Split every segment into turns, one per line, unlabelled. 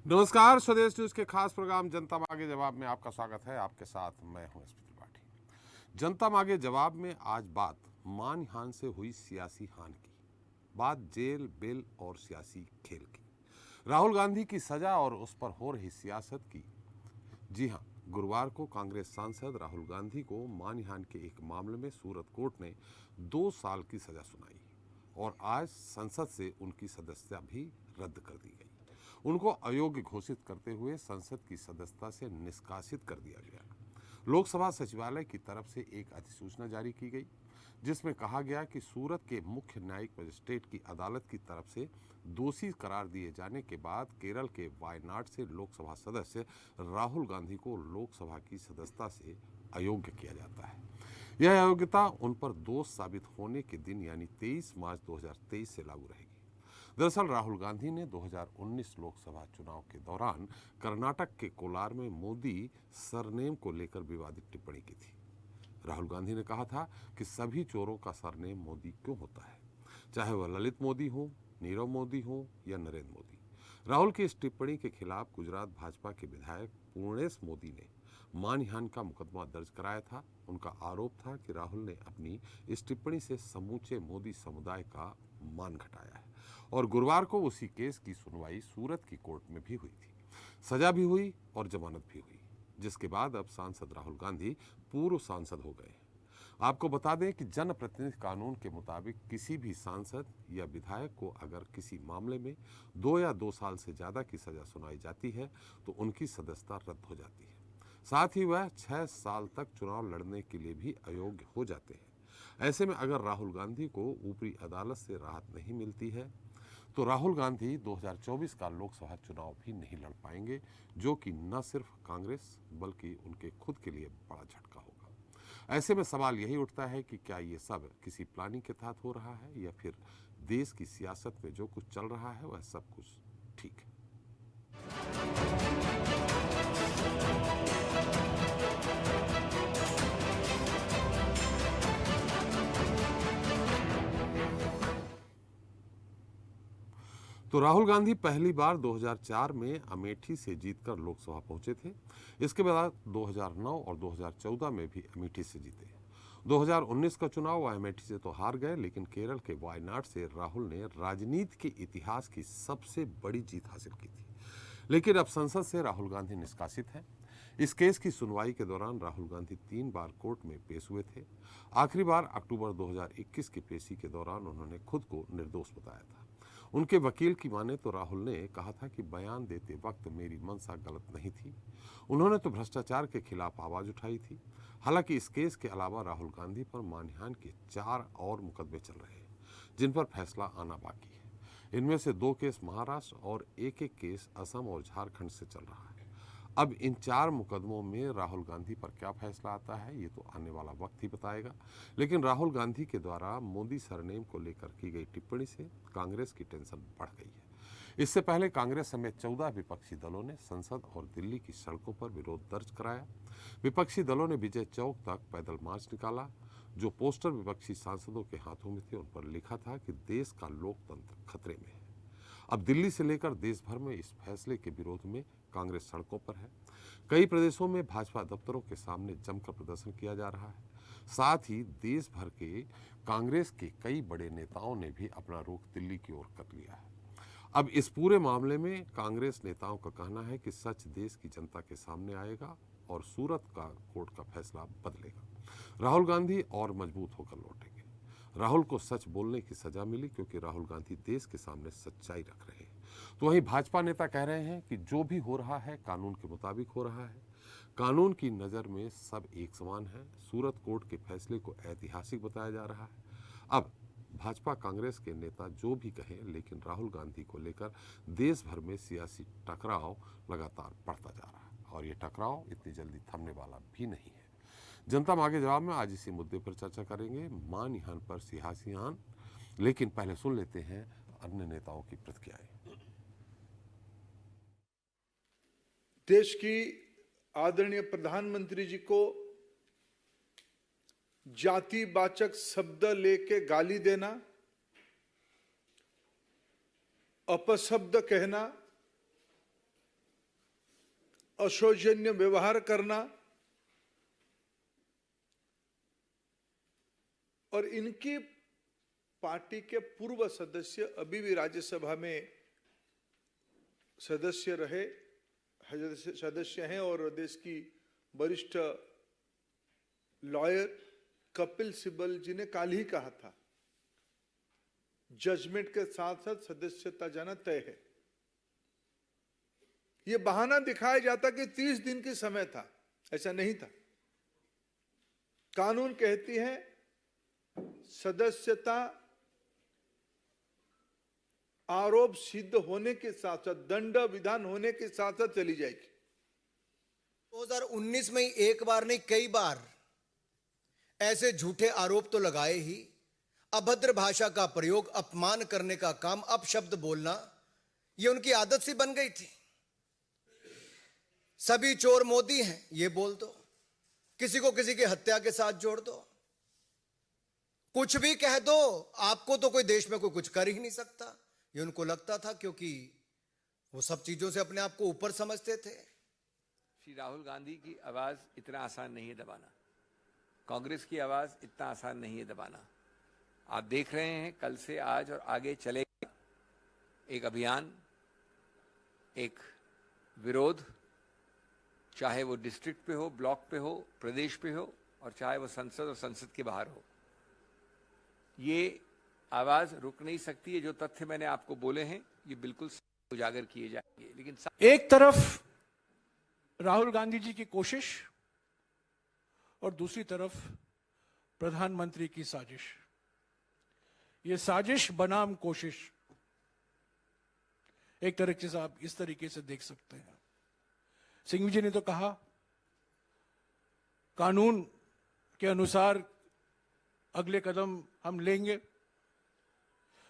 नमस्कार, स्वदेश न्यूज के खास प्रोग्राम जनता मांगे जवाब में आपका स्वागत है। आपके साथ मैं हूं एसपी त्रिपाठी। जनता मांगे जवाब में आज बात मानहानि से हुई सियासी हानि की, बात जेल, बेल और सियासी खेल की, राहुल गांधी की सजा और उस पर हो रही सियासत की। जी हां, गुरुवार को कांग्रेस सांसद राहुल गांधी को मानहानि के एक मामले में सूरत कोर्ट ने 2 साल की सजा सुनाई और आज संसद से उनकी सदस्यता भी रद्द कर दी गई। उनको अयोग्य घोषित करते हुए संसद की सदस्यता से निष्कासित कर दिया गया। लोकसभा सचिवालय की तरफ से एक अधिसूचना जारी की गई जिसमें कहा गया कि सूरत के मुख्य न्यायिक मजिस्ट्रेट की अदालत की तरफ से दोषी करार दिए जाने के बाद केरल के वायनाड से लोकसभा सदस्य राहुल गांधी को लोकसभा की सदस्यता से अयोग्य किया जाता है। यह अयोग्यता उन पर दोष साबित होने के दिन यानी 23 मार्च 2023 से लागू रहेगी। दरअसल राहुल गांधी ने 2019 लोकसभा चुनाव के दौरान कर्नाटक के कोलार में मोदी सरनेम को लेकर विवादित टिप्पणी की थी। राहुल गांधी ने कहा था कि सभी चोरों का सरनेम मोदी क्यों होता है, चाहे वह ललित मोदी हो, नीरव मोदी हो या नरेंद्र मोदी। राहुल की इस टिप्पणी के खिलाफ गुजरात भाजपा के विधायक पूर्णेश मोदी ने मानहानि का मुकदमा दर्ज कराया था। उनका आरोप था कि राहुल ने अपनी इस टिप्पणी से समूचे मोदी समुदाय का मान घटाया है और गुरुवार को उसी केस की सुनवाई सूरत की कोर्ट में भी हुई थी। सजा भी हुई और जमानत भी हुई, जिसके बाद अब सांसद राहुल गांधी पूर्व सांसद हो गए हैं। आपको बता दें कि जनप्रतिनिधि कानून के मुताबिक किसी भी सांसद या विधायक को अगर किसी मामले में 2 या 2 साल से ज्यादा की सजा सुनाई जाती है तो उनकी सदस्यता रद्द हो जाती है। साथ ही वह 6 साल तक चुनाव लड़ने के लिए भी अयोग्य हो जाते हैं। ऐसे में अगर राहुल गांधी को ऊपरी अदालत से राहत नहीं मिलती है तो राहुल गांधी 2024 का लोकसभा चुनाव भी नहीं लड़ पाएंगे, जो कि न सिर्फ कांग्रेस बल्कि उनके खुद के लिए बड़ा झटका होगा। ऐसे में सवाल यही उठता है कि क्या ये सब किसी प्लानिंग के तहत हो रहा है या फिर देश की सियासत में जो कुछ चल रहा है वह सब कुछ ठीक है। तो राहुल गांधी पहली बार 2004 में अमेठी से जीतकर लोकसभा पहुंचे थे। इसके बाद 2009 और 2014 में भी अमेठी से जीते। 2019 का चुनाव वह अमेठी से तो हार गए, लेकिन केरल के वायनाड से राहुल ने राजनीति के इतिहास की सबसे बड़ी जीत हासिल की थी। लेकिन अब संसद से राहुल गांधी निष्कासित हैं। इस केस की सुनवाई के दौरान राहुल गांधी 3 बार कोर्ट में पेश हुए थे। आखिरी बार अक्टूबर 2021 की पेशी के दौरान उन्होंने खुद को निर्दोष बताया था। उनके वकील की माने तो राहुल ने कहा था कि बयान देते वक्त मेरी मंशा गलत नहीं थी। उन्होंने तो भ्रष्टाचार के खिलाफ आवाज उठाई थी। हालांकि इस केस के अलावा राहुल गांधी पर मानहानि के 4 और मुकदमे चल रहे हैं, जिन पर फैसला आना बाकी है। इनमें से 2 केस महाराष्ट्र और एक केस असम और झारखंड से चल रहा है। अब इन 4 मुकदमों में राहुल गांधी पर क्या फैसला आता है ये तो आने वाला वक्त ही बताएगा। लेकिन राहुल गांधी के द्वारा मोदी सरनेम को लेकर की गई टिप्पणी से कांग्रेस की टेंशन बढ़ गई है। इससे पहले कांग्रेस समेत 14 विपक्षी दलों ने संसद और दिल्ली की सड़कों पर विरोध दर्ज कराया। विपक्षी दलों ने विजय चौक तक पैदल मार्च निकाला। जो पोस्टर विपक्षी सांसदों के हाथों में थे उन पर लिखा था कि देश का लोकतंत्र खतरे में है। अब दिल्ली से लेकर देश भर में इस फैसले के विरोध में कांग्रेस सड़कों पर है। कई प्रदेशों में भाजपा दफ्तरों के सामने जमकर प्रदर्शन किया जा रहा है। साथ ही देश भर के कांग्रेस के कई बड़े नेताओं ने भी अपना रुख दिल्ली की ओर कर लिया है। अब इस पूरे मामले में कांग्रेस नेताओं का कहना है कि सच देश की जनता के सामने आएगा और सूरत का कोर्ट का फैसला बदलेगा। राहुल गांधी और मजबूत होकर लौटेंगे। राहुल को सच बोलने की सजा मिली क्योंकि राहुल गांधी देश के सामने सच्चाई रख रहे हैं। तो वहीं भाजपा नेता कह रहे हैं कि जो भी हो रहा है कानून के मुताबिक हो रहा है। कानून की नज़र में सब एक समान है। सूरत कोर्ट के फैसले को ऐतिहासिक बताया जा रहा है। अब भाजपा कांग्रेस के नेता जो भी कहें, लेकिन राहुल गांधी को लेकर देश भर में सियासी टकराव लगातार बढ़ता जा रहा है और ये टकराव इतनी जल्दी थमने वाला भी नहीं है। जनता मांगे जवाब में आज इसी मुद्दे पर चर्चा करेंगे, मानहानि पर सियासियान। लेकिन पहले सुन लेते हैं अन्य नेताओं की प्रतिक्रियाएं।
देश की आदरणीय प्रधानमंत्री जी को जातिवाचक शब्द लेके गाली देना, अपशब्द कहना अशोचनीय व्यवहार करना और इनकी पार्टी के पूर्व सदस्य अभी भी राज्यसभा में सदस्य रहे सदस्य हैं और देश की वरिष्ठ लॉयर कपिल सिब्बल जी ने कल ही कहा था, जजमेंट के साथ साथ सदस्यता जाना तय है। यह बहाना दिखाया जाता कि 30 दिन की समय था, ऐसा नहीं था। कानून कहती है सदस्यता आरोप सिद्ध होने के साथ साथ दंड विधान होने के साथ साथ चली जाएगी।
2019 में एक बार नहीं कई बार ऐसे झूठे आरोप तो लगाए ही। अभद्र भाषा का प्रयोग, अपमान करने का काम, अपशब्द बोलना, यह उनकी आदत सी बन गई थी। सभी चोर मोदी हैं ये बोल दो, किसी को किसी की हत्या के साथ जोड़ दो, कुछ भी कह दो, आपको तो कोई देश में कोई कुछ कर ही नहीं सकता। ये उनको लगता था क्योंकि वो सब चीजों से अपने आप को ऊपर समझते थे।
श्री राहुल गांधी की आवाज इतना आसान नहीं है दबाना, कांग्रेस की आवाज इतना आसान नहीं है दबाना। आप देख रहे हैं कल से आज और आगे चलेगा एक अभियान, एक विरोध, चाहे वो डिस्ट्रिक्ट पे हो, ब्लॉक पे हो, प्रदेश पे हो, और चाहे वो संसद और संसद के बाहर हो। ये आवाज रुक नहीं सकती है। जो तथ्य मैंने आपको बोले हैं ये बिल्कुल उजागर किए जाएंगे। लेकिन
एक तरफ राहुल गांधी जी की कोशिश और दूसरी तरफ प्रधानमंत्री की साजिश। ये साजिश बनाम कोशिश एक तरीके से आप इस तरीके से देख सकते हैं। सिंघवी जी ने तो कहा कानून के अनुसार अगले कदम हम लेंगे,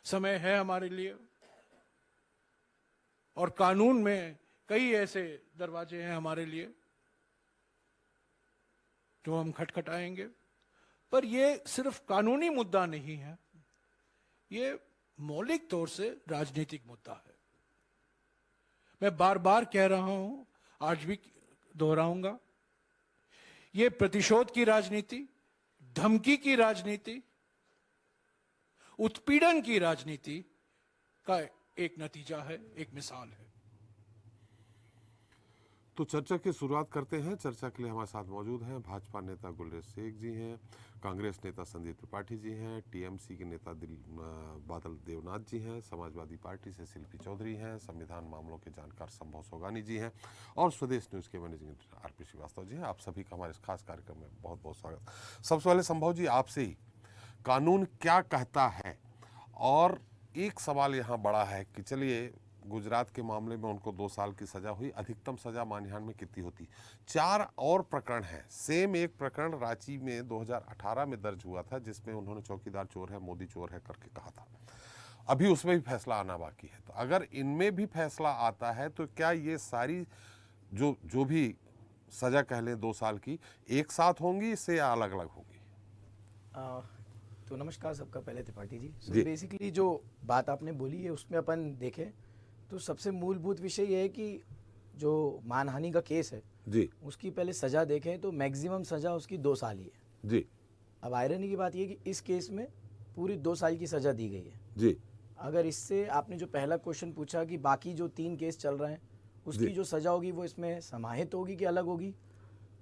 समय है हमारे लिए, और कानून में कई ऐसे दरवाजे हैं हमारे लिए जो हम खटखटाएंगे। पर ये सिर्फ कानूनी मुद्दा नहीं है, ये मौलिक तौर से राजनीतिक मुद्दा है। मैं बार बार कह रहा हूं, आज भी दोहराऊंगा, ये प्रतिशोध की राजनीति, धमकी की राजनीति, उत्पीड़न की राजनीति का एक नतीजा है, एक मिसाल है।
तो चर्चा की शुरुआत करते हैं। चर्चा के लिए हमारे साथ मौजूद हैं भाजपा नेता गुलरेज शेख जी हैं, कांग्रेस नेता संदीप त्रिपाठी जी हैं, टीएमसी के नेता बादल देवनाथ जी हैं, समाजवादी पार्टी से शिल्पी चौधरी हैं, संविधान मामलों के जानकार संभव सोगानी जी हैं, और स्वदेश न्यूज़ के managing editor RP Srivastava ji हैं। आप सभी का हमारे इस खास कार्यक्रम में बहुत बहुत स्वागत। सबसे पहले संभव जी आपसे ही, कानून क्या कहता है? और एक सवाल यहाँ बड़ा है कि चलिए गुजरात के मामले में उनको 2 साल की सजा हुई, अधिकतम सजा मानहान में कितनी होती? 4 और प्रकरण हैं। सेम एक प्रकरण रांची में 2018 में दर्ज हुआ था जिसमें उन्होंने चौकीदार चोर है, मोदी चोर है करके कहा था। अभी उसमें भी फैसला आना बाकी है। तो अगर इनमें भी फैसला आता है तो क्या ये सारी जो भी सजा कह लें 2 साल की, एक साथ होंगी इससे या अलग अलग होंगी?
तो नमस्कार सबका, पहले त्रिपाठी जी। बेसिकली जो बात आपने बोली है उसमें अपन देखें तो सबसे मूलभूत विषय ये है कि जो मानहानि का केस है
जी,
उसकी पहले सजा देखें तो मैक्सिमम सजा उसकी 2 साल ही है
जी।
अब आयरनी की बात ये कि इस केस में पूरी 2 साल की सजा दी गई है
जी।
अगर इससे आपने जो पहला क्वेश्चन पूछा कि बाकी जो 3 केस चल रहे हैं उसकी जो सजा होगी वो इसमें समाहित होगी कि अलग होगी,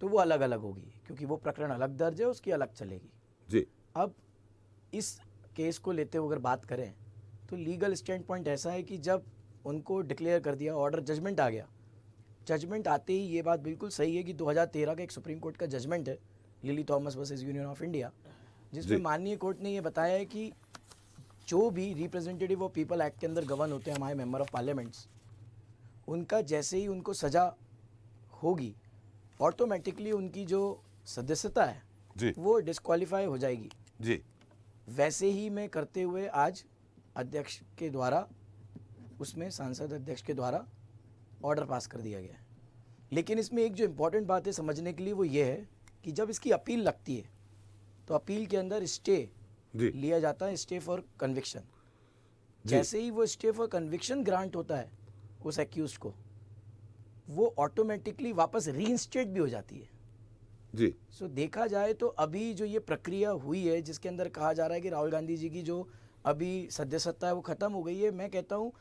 तो वो अलग अलग होगी क्योंकि वो प्रकरण अलग दर्ज है, उसकी अलग चलेगी
जी।
अब इस केस को लेते हुए अगर बात करें तो लीगल स्टैंड पॉइंट ऐसा है कि जब उनको डिक्लेयर कर दिया, ऑर्डर, जजमेंट आ गया, जजमेंट आते ही ये बात बिल्कुल सही है कि 2013 का एक सुप्रीम कोर्ट का जजमेंट है, lily Thomas versus union of India, जिसमें माननीय कोर्ट ने ये बताया है कि जो भी रिप्रेजेंटेटिव ऑफ पीपल एक्ट के अंदर गवर्न होते हैं हमारे मेंबर ऑफ पार्लियामेंट्स, उनका जैसे ही उनको सजा होगी ऑटोमेटिकली उनकी जो सदस्यता है
जी,
वो डिस्क्वालीफाई हो जाएगी
जी।
वैसे ही मैं करते हुए आज अध्यक्ष के द्वारा, उसमें सांसद अध्यक्ष के द्वारा ऑर्डर पास कर दिया गया है। लेकिन इसमें एक जो इम्पोर्टेंट बात है समझने के लिए वो ये है कि जब इसकी अपील लगती है तो अपील के अंदर स्टे लिया जाता है, स्टे फॉर कन्विक्शन। जैसे ही वो स्टे फॉर कन्विक्शन ग्रांट होता है उस एक्यूज को, वो ऑटोमेटिकली वापस रीइंस्टेट भी हो जाती है।
जी
सो देखा जाए तो अभी जो ये प्रक्रिया हुई है जिसके अंदर कहा जा रहा है कि राहुल गांधी जी की जो अभी सदस्यता है वो ख़त्म हो गई है, मैं कहता हूँ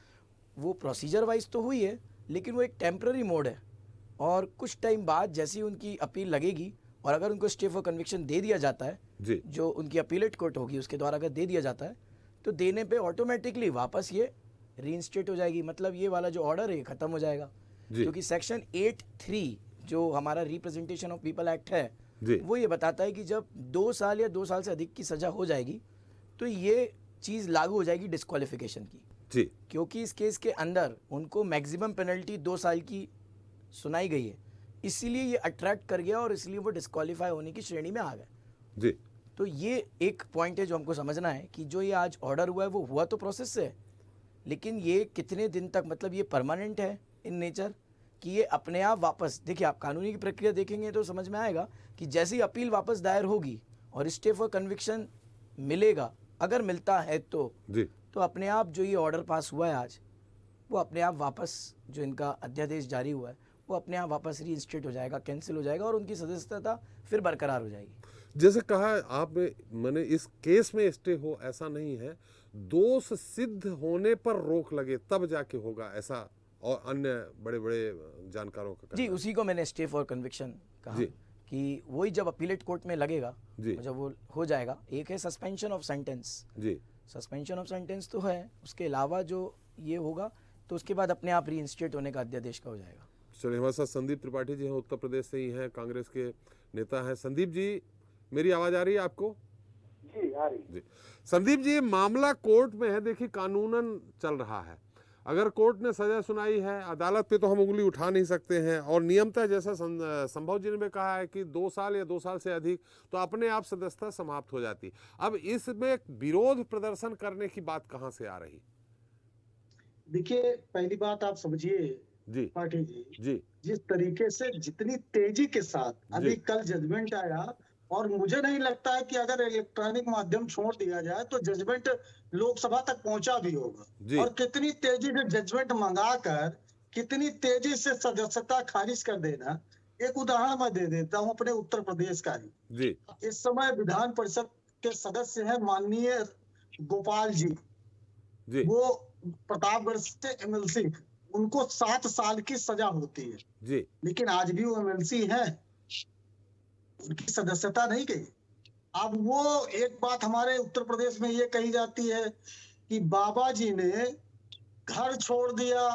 वो प्रोसीजर वाइज तो हुई है, लेकिन वो एक टेम्पररी मोड है और कुछ टाइम बाद जैसी उनकी अपील लगेगी और अगर उनको स्टे फॉर कन्विक्शन दे दिया जाता है,
जी
जो उनकी अपीलेट कोर्ट होगी उसके द्वारा अगर दे दिया जाता है तो देने पे ऑटोमेटिकली वापस ये रीइंस्टेट हो जाएगी। मतलब ये वाला जो ऑर्डर है ये ख़त्म हो जाएगा,
जी।
क्योंकि सेक्शन 8(3 जो हमारा रिप्रेजेंटेशन ऑफ पीपल एक्ट है
जी
वो ये बताता है कि जब 2 साल या 2 साल से अधिक की सज़ा हो जाएगी तो ये चीज़ लागू हो जाएगी डिस्क्वालिफिकेशन की,
जी
क्योंकि इस केस के अंदर उनको मैक्सिमम पेनल्टी 2 साल की सुनाई गई है, इसीलिए ये अट्रैक्ट कर गया और इसलिए वो डिस्क्वालीफाई होने की श्रेणी में आ गए।
जी
तो ये एक पॉइंट है जो हमको समझना है कि जो ये आज ऑर्डर हुआ है वो हुआ तो प्रोसेस से है, लेकिन ये कितने दिन तक, मतलब ये परमानेंट है इन नेचर कि ये अपने आप वापस, देखिए आप कानूनी की प्रक्रिया देखेंगे तो समझ में आएगा कि जैसी अपील वापस दायर होगी और स्टे फॉर कन्विक्शन मिलेगा, अगर मिलता है
जी
तो अपने आप जो ये ऑर्डर पास हुआ है आज वो अपने आप वापस, जो इनका अध्यादेश जारी हुआ है वो अपने आप वापस रीइंस्टेट हो जाएगा, कैंसिल हो जाएगा और उनकी सदस्यता फिर बरकरार हो जाएगी।
जैसे कहा आपने, मैंने इस केस में स्टे हो ऐसा नहीं है, दोष सिद्ध होने पर रोक लगे तब जाके होगा ऐसा, और अन्य बड़े बड़े जानकारों का
जी
कहना है।
उसी को मैंने स्टे फॉर कन्विक्शन कहा
जी।
कि वही जब अपीलेट कोर्ट में लगेगा
जी।
और जब वो हो जाएगा, एक है सस्पेंशन ऑफ सेंटेंस,
जी
सस्पेंशन ऑफ सेंटेंस तो है, उसके अलावा जो ये होगा तो उसके बाद अपने आप रीइंस्टेट होने का अध्यादेश का हो जाएगा।
चलिए, हमारे साथ संदीप त्रिपाठी जी हैं, उत्तर प्रदेश से ही हैं, कांग्रेस के नेता हैं। संदीप जी, मेरी आवाज़ आ रही है आपको?
जी आ रही।
जी संदीप जी, मामला कोर्ट में है, देखिए कानूनन चल रहा है, अगर कोर्ट ने सजा सुनाई है, अदालत पे तो हम उंगली उठा नहीं सकते हैं, और नियमतः जैसा संभव जी ने कहा है कि 2 साल या 2 साल से अधिक तो अपने आप सदस्यता समाप्त हो जाती। अब इसमें विरोध प्रदर्शन करने की बात कहाँ से आ रही?
देखिए, पहली बात आप समझिए
जी
पाठी जी,
जी
जिस तरीके से जितनी तेजी के साथ अभी
जी।
कल जजमेंट आया, और मुझे नहीं लगता है कि अगर इलेक्ट्रॉनिक माध्यम छोड़ दिया जाए तो जजमेंट लोकसभा तक पहुंचा भी होगा।
जी।
और कितनी तेजी से जजमेंट मंगाकर कितनी तेजी से सदस्यता खारिज कर देना, एक उदाहरण मैं दे देता हूं अपने उत्तर प्रदेश का ही।
जी
इस समय विधान परिषद के सदस्य हैं माननीय गोपाल जी,
जी
वो प्रतापगढ़ से एमएलसी, उनको 7 साल की सजा होती है,
जी
लेकिन आज भी वो एमएलसी हैं, उनकी सदस्यता नहीं गई। अब वो एक बात हमारे उत्तर प्रदेश में ये कही जाती है कि बाबा जी ने घर छोड़ दिया,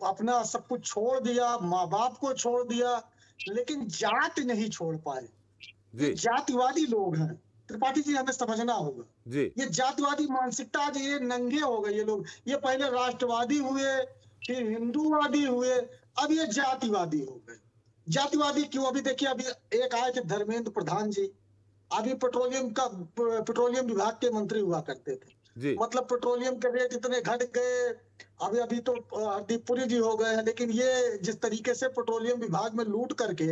अपना सब कुछ छोड़ दिया, माँ बाप को छोड़ दिया, लेकिन जात नहीं छोड़ पाए।
जी
ये जातिवादी लोग हैं त्रिपाठी जी, हमें समझना होगा।
जी
ये जातिवादी मानसिकता, आज ये नंगे हो गए ये लोग। ये पहले राष्ट्रवादी हुए, फिर हिंदूवादी हुए, अब ये जातिवादी हो गए। जातिवादी क्यों? अभी देखिए, अभी एक आए थे धर्मेंद्र प्रधान जी, अभी पेट्रोलियम विभाग के मंत्री हुआ करते थे।
जी
मतलब पेट्रोलियम के रेट इतने घट गए, अभी तो हरदीप पुरी जी हो गए हैं, लेकिन ये जिस तरीके से पेट्रोलियम विभाग में लूट करके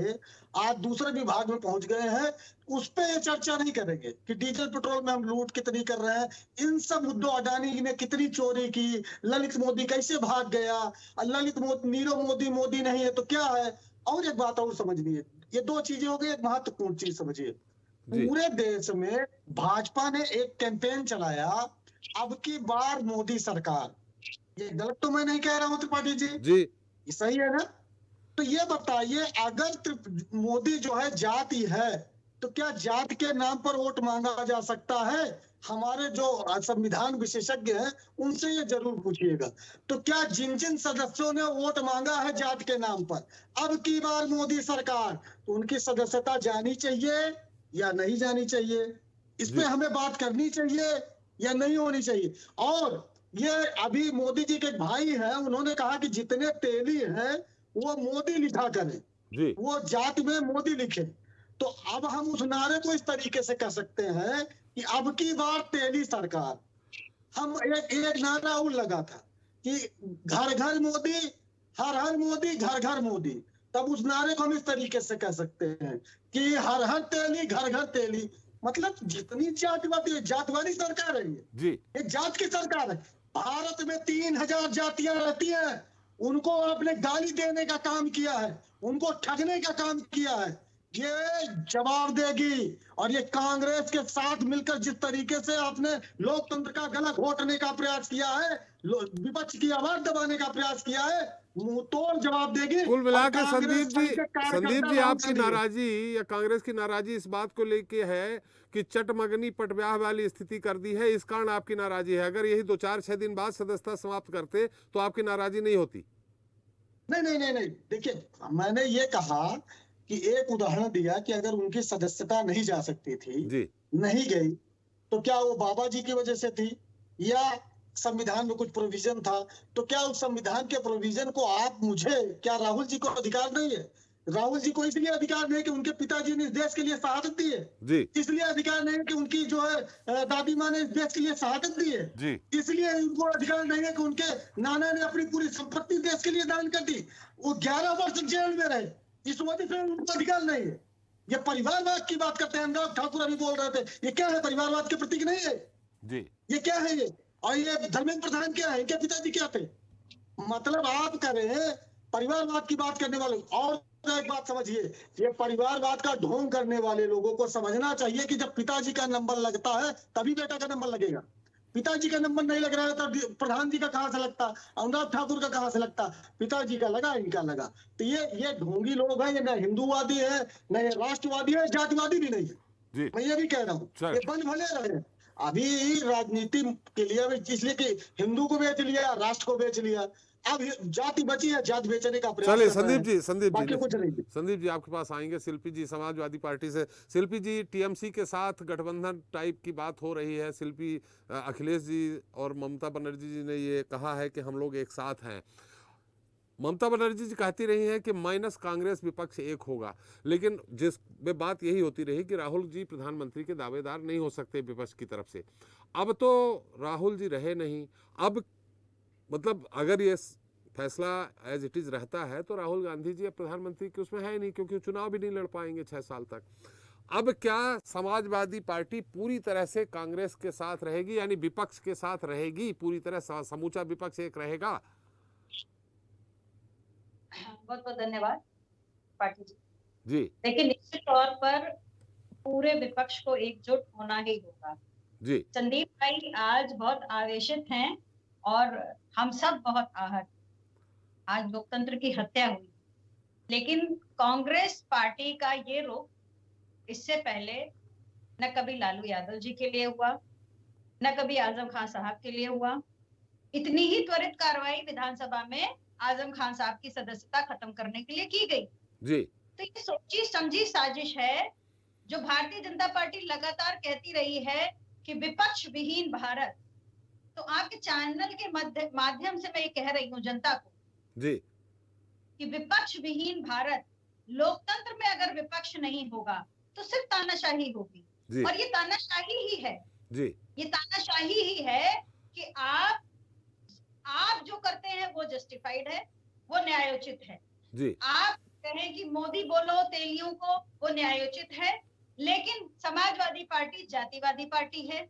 आज दूसरे विभाग में पहुंच गए हैं, उस पे ये चर्चा नहीं करेंगे कि डीजल पेट्रोल में हम लूट कितनी कर रहे हैं। इन सब मुद्दों, अडानी ने कितनी चोरी की, ललित मोदी कैसे भाग गया, ललित मोदी, नीरव मोदी मोदी नहीं है तो क्या है। और एक बात और समझनी है, ये 2 चीजें हो गई, एक महत्वपूर्ण चीज समझिए।
जी।
पूरे देश में भाजपा ने एक कैंपेन चलाया, अब की बार मोदी सरकार। ये गलत तो मैं नहीं कह रहा हूं त्रिपाठी जी,
जी
ये सही है ना? तो ये बताइए, अगर मोदी जो है जाति है, तो क्या जात के नाम पर वोट मांगा जा सकता है? हमारे जो संविधान विशेषज्ञ हैं उनसे ये जरूर पूछिएगा। तो क्या जिन जिन सदस्यों ने वोट मांगा है जात के नाम पर, अब की बार मोदी सरकार, तो उनकी सदस्यता जानी चाहिए या नहीं जानी चाहिए? इस पे हमें बात करनी चाहिए या नहीं होनी चाहिए? और ये अभी मोदी जी के एक भाई हैं, उन्होंने कहा कि जितने तेली हैं वो मोदी लिखा करें,
जी
वो जात में मोदी लिखे। तो अब हम उस नारे को इस तरीके से कह सकते हैं कि अब की बार तेली सरकार। हम एक नारा और लगा था कि घर घर मोदी, हर हर मोदी, घर घर मोदी। तब उस नारे को हम इस तरीके से कह सकते हैं कि हर हर तेली, घर घर तेली। मतलब जितनी जातिवादी सरकार है, ये
जी
जात की सरकार है। भारत में 3000 जातियां रहती हैं, उनको आपने गाली देने का काम किया है, उनको ठगने का काम किया है। ये जवाब देगी। और ये कांग्रेस के साथ मिलकर जिस तरीके से आपने लोकतंत्र का गला घोटने का प्रयास किया है, विपक्ष की आवाज दबाने का प्रयास किया है, मुंह तोड़ जवाब देगी।
कुल मिला के
और कांग्रेस
संदीप जी
कार्यकर्ता
आपकी
राहुल गांधी
नाराजी या कांग्रेस की नाराजी इस बात को लेके है कि चटमगनी पटब्याह वाली स्थिति कर दी है, इस कारण आपकी नाराजी है। अगर यही 2-4-6 दिन बाद सदस्यता समाप्त करते तो आपकी नाराजी नहीं होती।
नहीं, देखिए मैंने ये कहा कि एक उदाहरण दिया कि अगर उनकी सदस्यता नहीं जा सकती थी,
जी
नहीं गई, तो क्या वो बाबा जी की वजह से थी या संविधान में कुछ प्रोविजन था? तो क्या उस संविधान के प्रोविजन को आप मुझे, क्या राहुल जी को अधिकार नहीं है? राहुल जी को इसलिए अधिकार नहीं है कि उनके पिताजी ने इस देश के लिए शहादत दी है,
जी
इसलिए अधिकार नहीं है कि उनकी जो है दादी माँ ने इस देश के लिए शहादत दी है,
जी
इसलिए उनको अधिकार नहीं है कि उनके नाना ने अपनी पूरी संपत्ति देश के लिए दान कर दी, वो 11 वर्ष जेल में रहे, इस वजह से उनको अधिकार नहीं है। ये परिवारवाद की बात करते हैं, अनुराग ठाकुर अभी बोल रहे थे, ये क्या है? परिवारवाद के प्रतीक नहीं है
जी
ये? क्या है ये? और ये धर्मेंद्र प्रधान क्या है? इनके पिताजी क्या थे? मतलब आप करें परिवारवाद की बात करने वाले। और एक बात समझिए, ये परिवारवाद का ढोंग करने वाले लोगों को समझना चाहिए कि जब पिताजी का नंबर लगता है तभी बेटा का नंबर लगेगा। पिताजी का नंबर नहीं लग रहा है तो प्रधान जी का कहां से लगता, अनुराग ठाकुर का कहां से लगता? पिताजी का लगा, इनका लगा। तो ये ढोंगी लोग हैं, ये न हिंदूवादी है, न ये राष्ट्रवादी है, जातिवादी भी नहीं है।
जी
मैं ये भी कह रहा हूँ,
सर।
ये बंद भले रहे। अभी राजनीति के लिए इसलिए कि हिंदू को बेच लिया, राष्ट्र को बेच लिया, अब जाति बची है, जाति बेचने का प्रयास
चलिए
कर रहे हैं।
संदीप
बाकी कुछ नहीं।
जी संदीप जी आपके पास आएंगे। शिल्पी जी समाजवादी पार्टी से, शिल्पी जी टीएमसी के साथ गठबंधन टाइप की बात हो रही है। शिल्पी अखिलेश जी और ममता बनर्जी जी ने ये कहा है कि हम लोग एक साथ हैं। ममता बनर्जी जी कहती रही हैं कि माइनस कांग्रेस विपक्ष एक होगा, लेकिन जिस में बात यही होती रही कि राहुल जी प्रधानमंत्री के दावेदार नहीं हो सकते विपक्ष की तरफ से। अब तो राहुल जी रहे नहीं, अब मतलब अगर ये फैसला एज इट इज रहता है तो राहुल गांधी जी अब प्रधानमंत्री के उसमें है नहीं, क्योंकि चुनाव भी नहीं लड़ पाएंगे 6 साल तक। अब क्या समाजवादी पार्टी पूरी तरह से कांग्रेस के साथ रहेगी, यानी विपक्ष के साथ रहेगी पूरी तरह, समूचा विपक्ष एक रहेगा?
बहुत बहुत धन्यवाद पाटिल जी।
जी
देखिए, निश्चित तौर पर पूरे विपक्ष को एकजुट होना ही होगा।
जी
संदीप भाई आज बहुत आवेशित हैं और हम सब बहुत आहत। आज लोकतंत्र की हत्या हुई, लेकिन कांग्रेस पार्टी का ये रुख इससे पहले न कभी लालू यादव जी के लिए हुआ, न कभी आजम खान साहब के लिए हुआ। इतनी ही त्वरित कार्रवाई विधानसभा में आजम खान साहब की सदस्यता खत्म करने के लिए की गई।
जी
तो ये सोची समझी साजिश है जो भारतीय जनता पार्टी लगातार कहती रही है कि विपक्ष विहीन भारत। तो आपके चैनल के माध्यम से मैं ये कह रही हूँ जनता को
जी
कि विपक्ष विहीन भारत, लोकतंत्र में अगर विपक्ष नहीं होगा तो सिर्फ तानाशाही होगी।
जी
और ये तानाशाही ही है,
जी
ये तानाशाही ही है कि आप जो करते हैं वो जस्टिफाइड है, वो न्यायोचित है।
जी
आप कहें कि मोदी बोलो तेलियों को, वो न्यायोचित है। लेकिन समाजवादी पार्टी जातिवादी पार्टी है।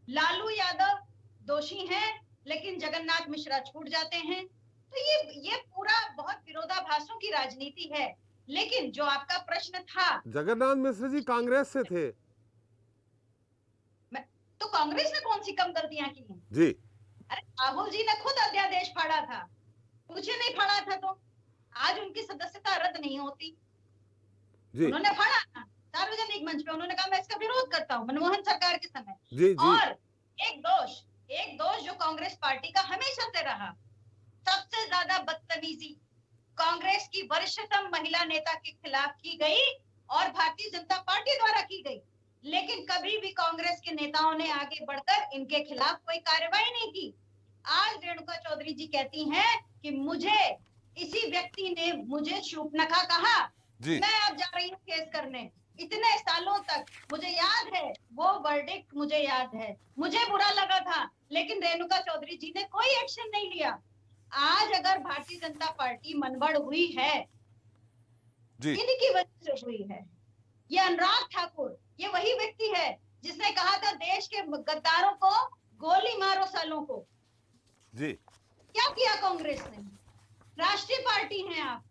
लालू यादव दोषी हैं, लेकिन जगन्नाथ मिश्रा छूट जाते हैं। तो ये पूरा बहुत विरोधाभासों की राजनीति है। लेकिन जो आपका प्रश्न था,
जगन्नाथ मिश्र जी कांग्रेस से थे,
तो कांग्रेस ने कौन सी कम गलतियां की हैं?
जी
अरे राहुल जी ने खुद अध्यादेश फाड़ा था, मुझे नहीं फाड़ा था तो आज उनकी सदस्यता रद्द नहीं होती।
जी
उन्होंने फाड़ा था सार्वजनिक मंच पे, उन्होंने कहा मैं इसका विरोध करता हूँ मनमोहन सरकार के समय।
जी जी
और एक दोष जो कांग्रेस पार्टी का हमेशा से रहा, सबसे ज्यादा बदतमीजी कांग्रेस की वरिष्ठतम महिला नेता के खिलाफ की गई और भारतीय जनता पार्टी द्वारा की गई। लेकिन कभी भी कांग्रेस के नेताओं ने आगे बढ़कर इनके खिलाफ कोई कार्रवाई नहीं की। आज रेणुका चौधरी जी कहती हैं कि मुझे इसी व्यक्ति ने मुझे शूर्पणखा कहा, मैं अब जा रही हूँ केस करने। इतने सालों तक मुझे याद है, वो वर्डिक्ट मुझे याद है, मुझे बुरा लगा था, लेकिन रेणुका चौधरी जी ने कोई एक्शन नहीं लिया। आज अगर भारतीय जनता पार्टी मनबड़ हुई है, इनकी वजह से हुई है। ये अनुराग ठाकुर, ये वही व्यक्ति है जिसने कहा था देश के गद्दारों को गोली मारो सालों को।
जी
क्या किया कांग्रेस ने? राष्ट्रीय पार्टी हैं आप,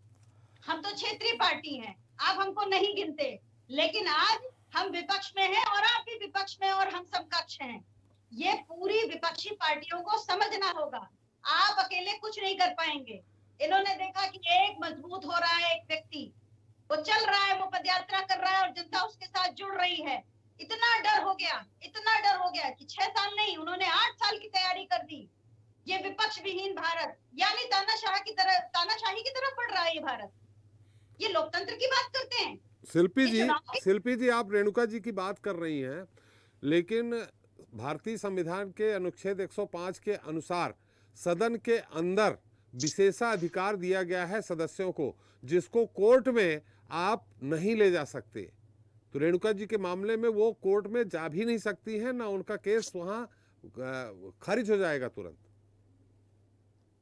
हम तो क्षेत्रीय पार्टी हैं, आप हमको नहीं गिनते, लेकिन आज हम विपक्ष में हैं और आप भी विपक्ष में और हम समकक्ष हैं। ये पूरी विपक्षी पार्टियों को समझना होगा, आप अकेले कुछ नहीं कर पाएंगे। इन्होंने देखा कि एक मजबूत हो रहा है, एक व्यक्ति वो चल रहा है, वो पदयात्रा कर रहा है और जनता उसके साथ जुड़ रही है। इतना डर हो गया कि 6 साल नहीं, उन्होंने 8 साल की तैयारी कर दी। ये विपक्ष विहीन भारत, यानी तानाशाही की तरफ बढ़ रहा है ये भारत। ये लोकतंत्र की बात करते हैं।
शिल्पी जी, आप रेणुका जी की बात कर रही हैं, लेकिन भारतीय संविधान के अनुच्छेद 105 के अनुसार सदन के अंदर विशेषाधिकार दिया गया है सदस्यों को, जिसको कोर्ट में आप नहीं ले जा सकते। तो रेणुका जी के मामले में वो कोर्ट में जा भी नहीं सकती है, ना उनका केस वहां खारिज हो जाएगा तुरंत।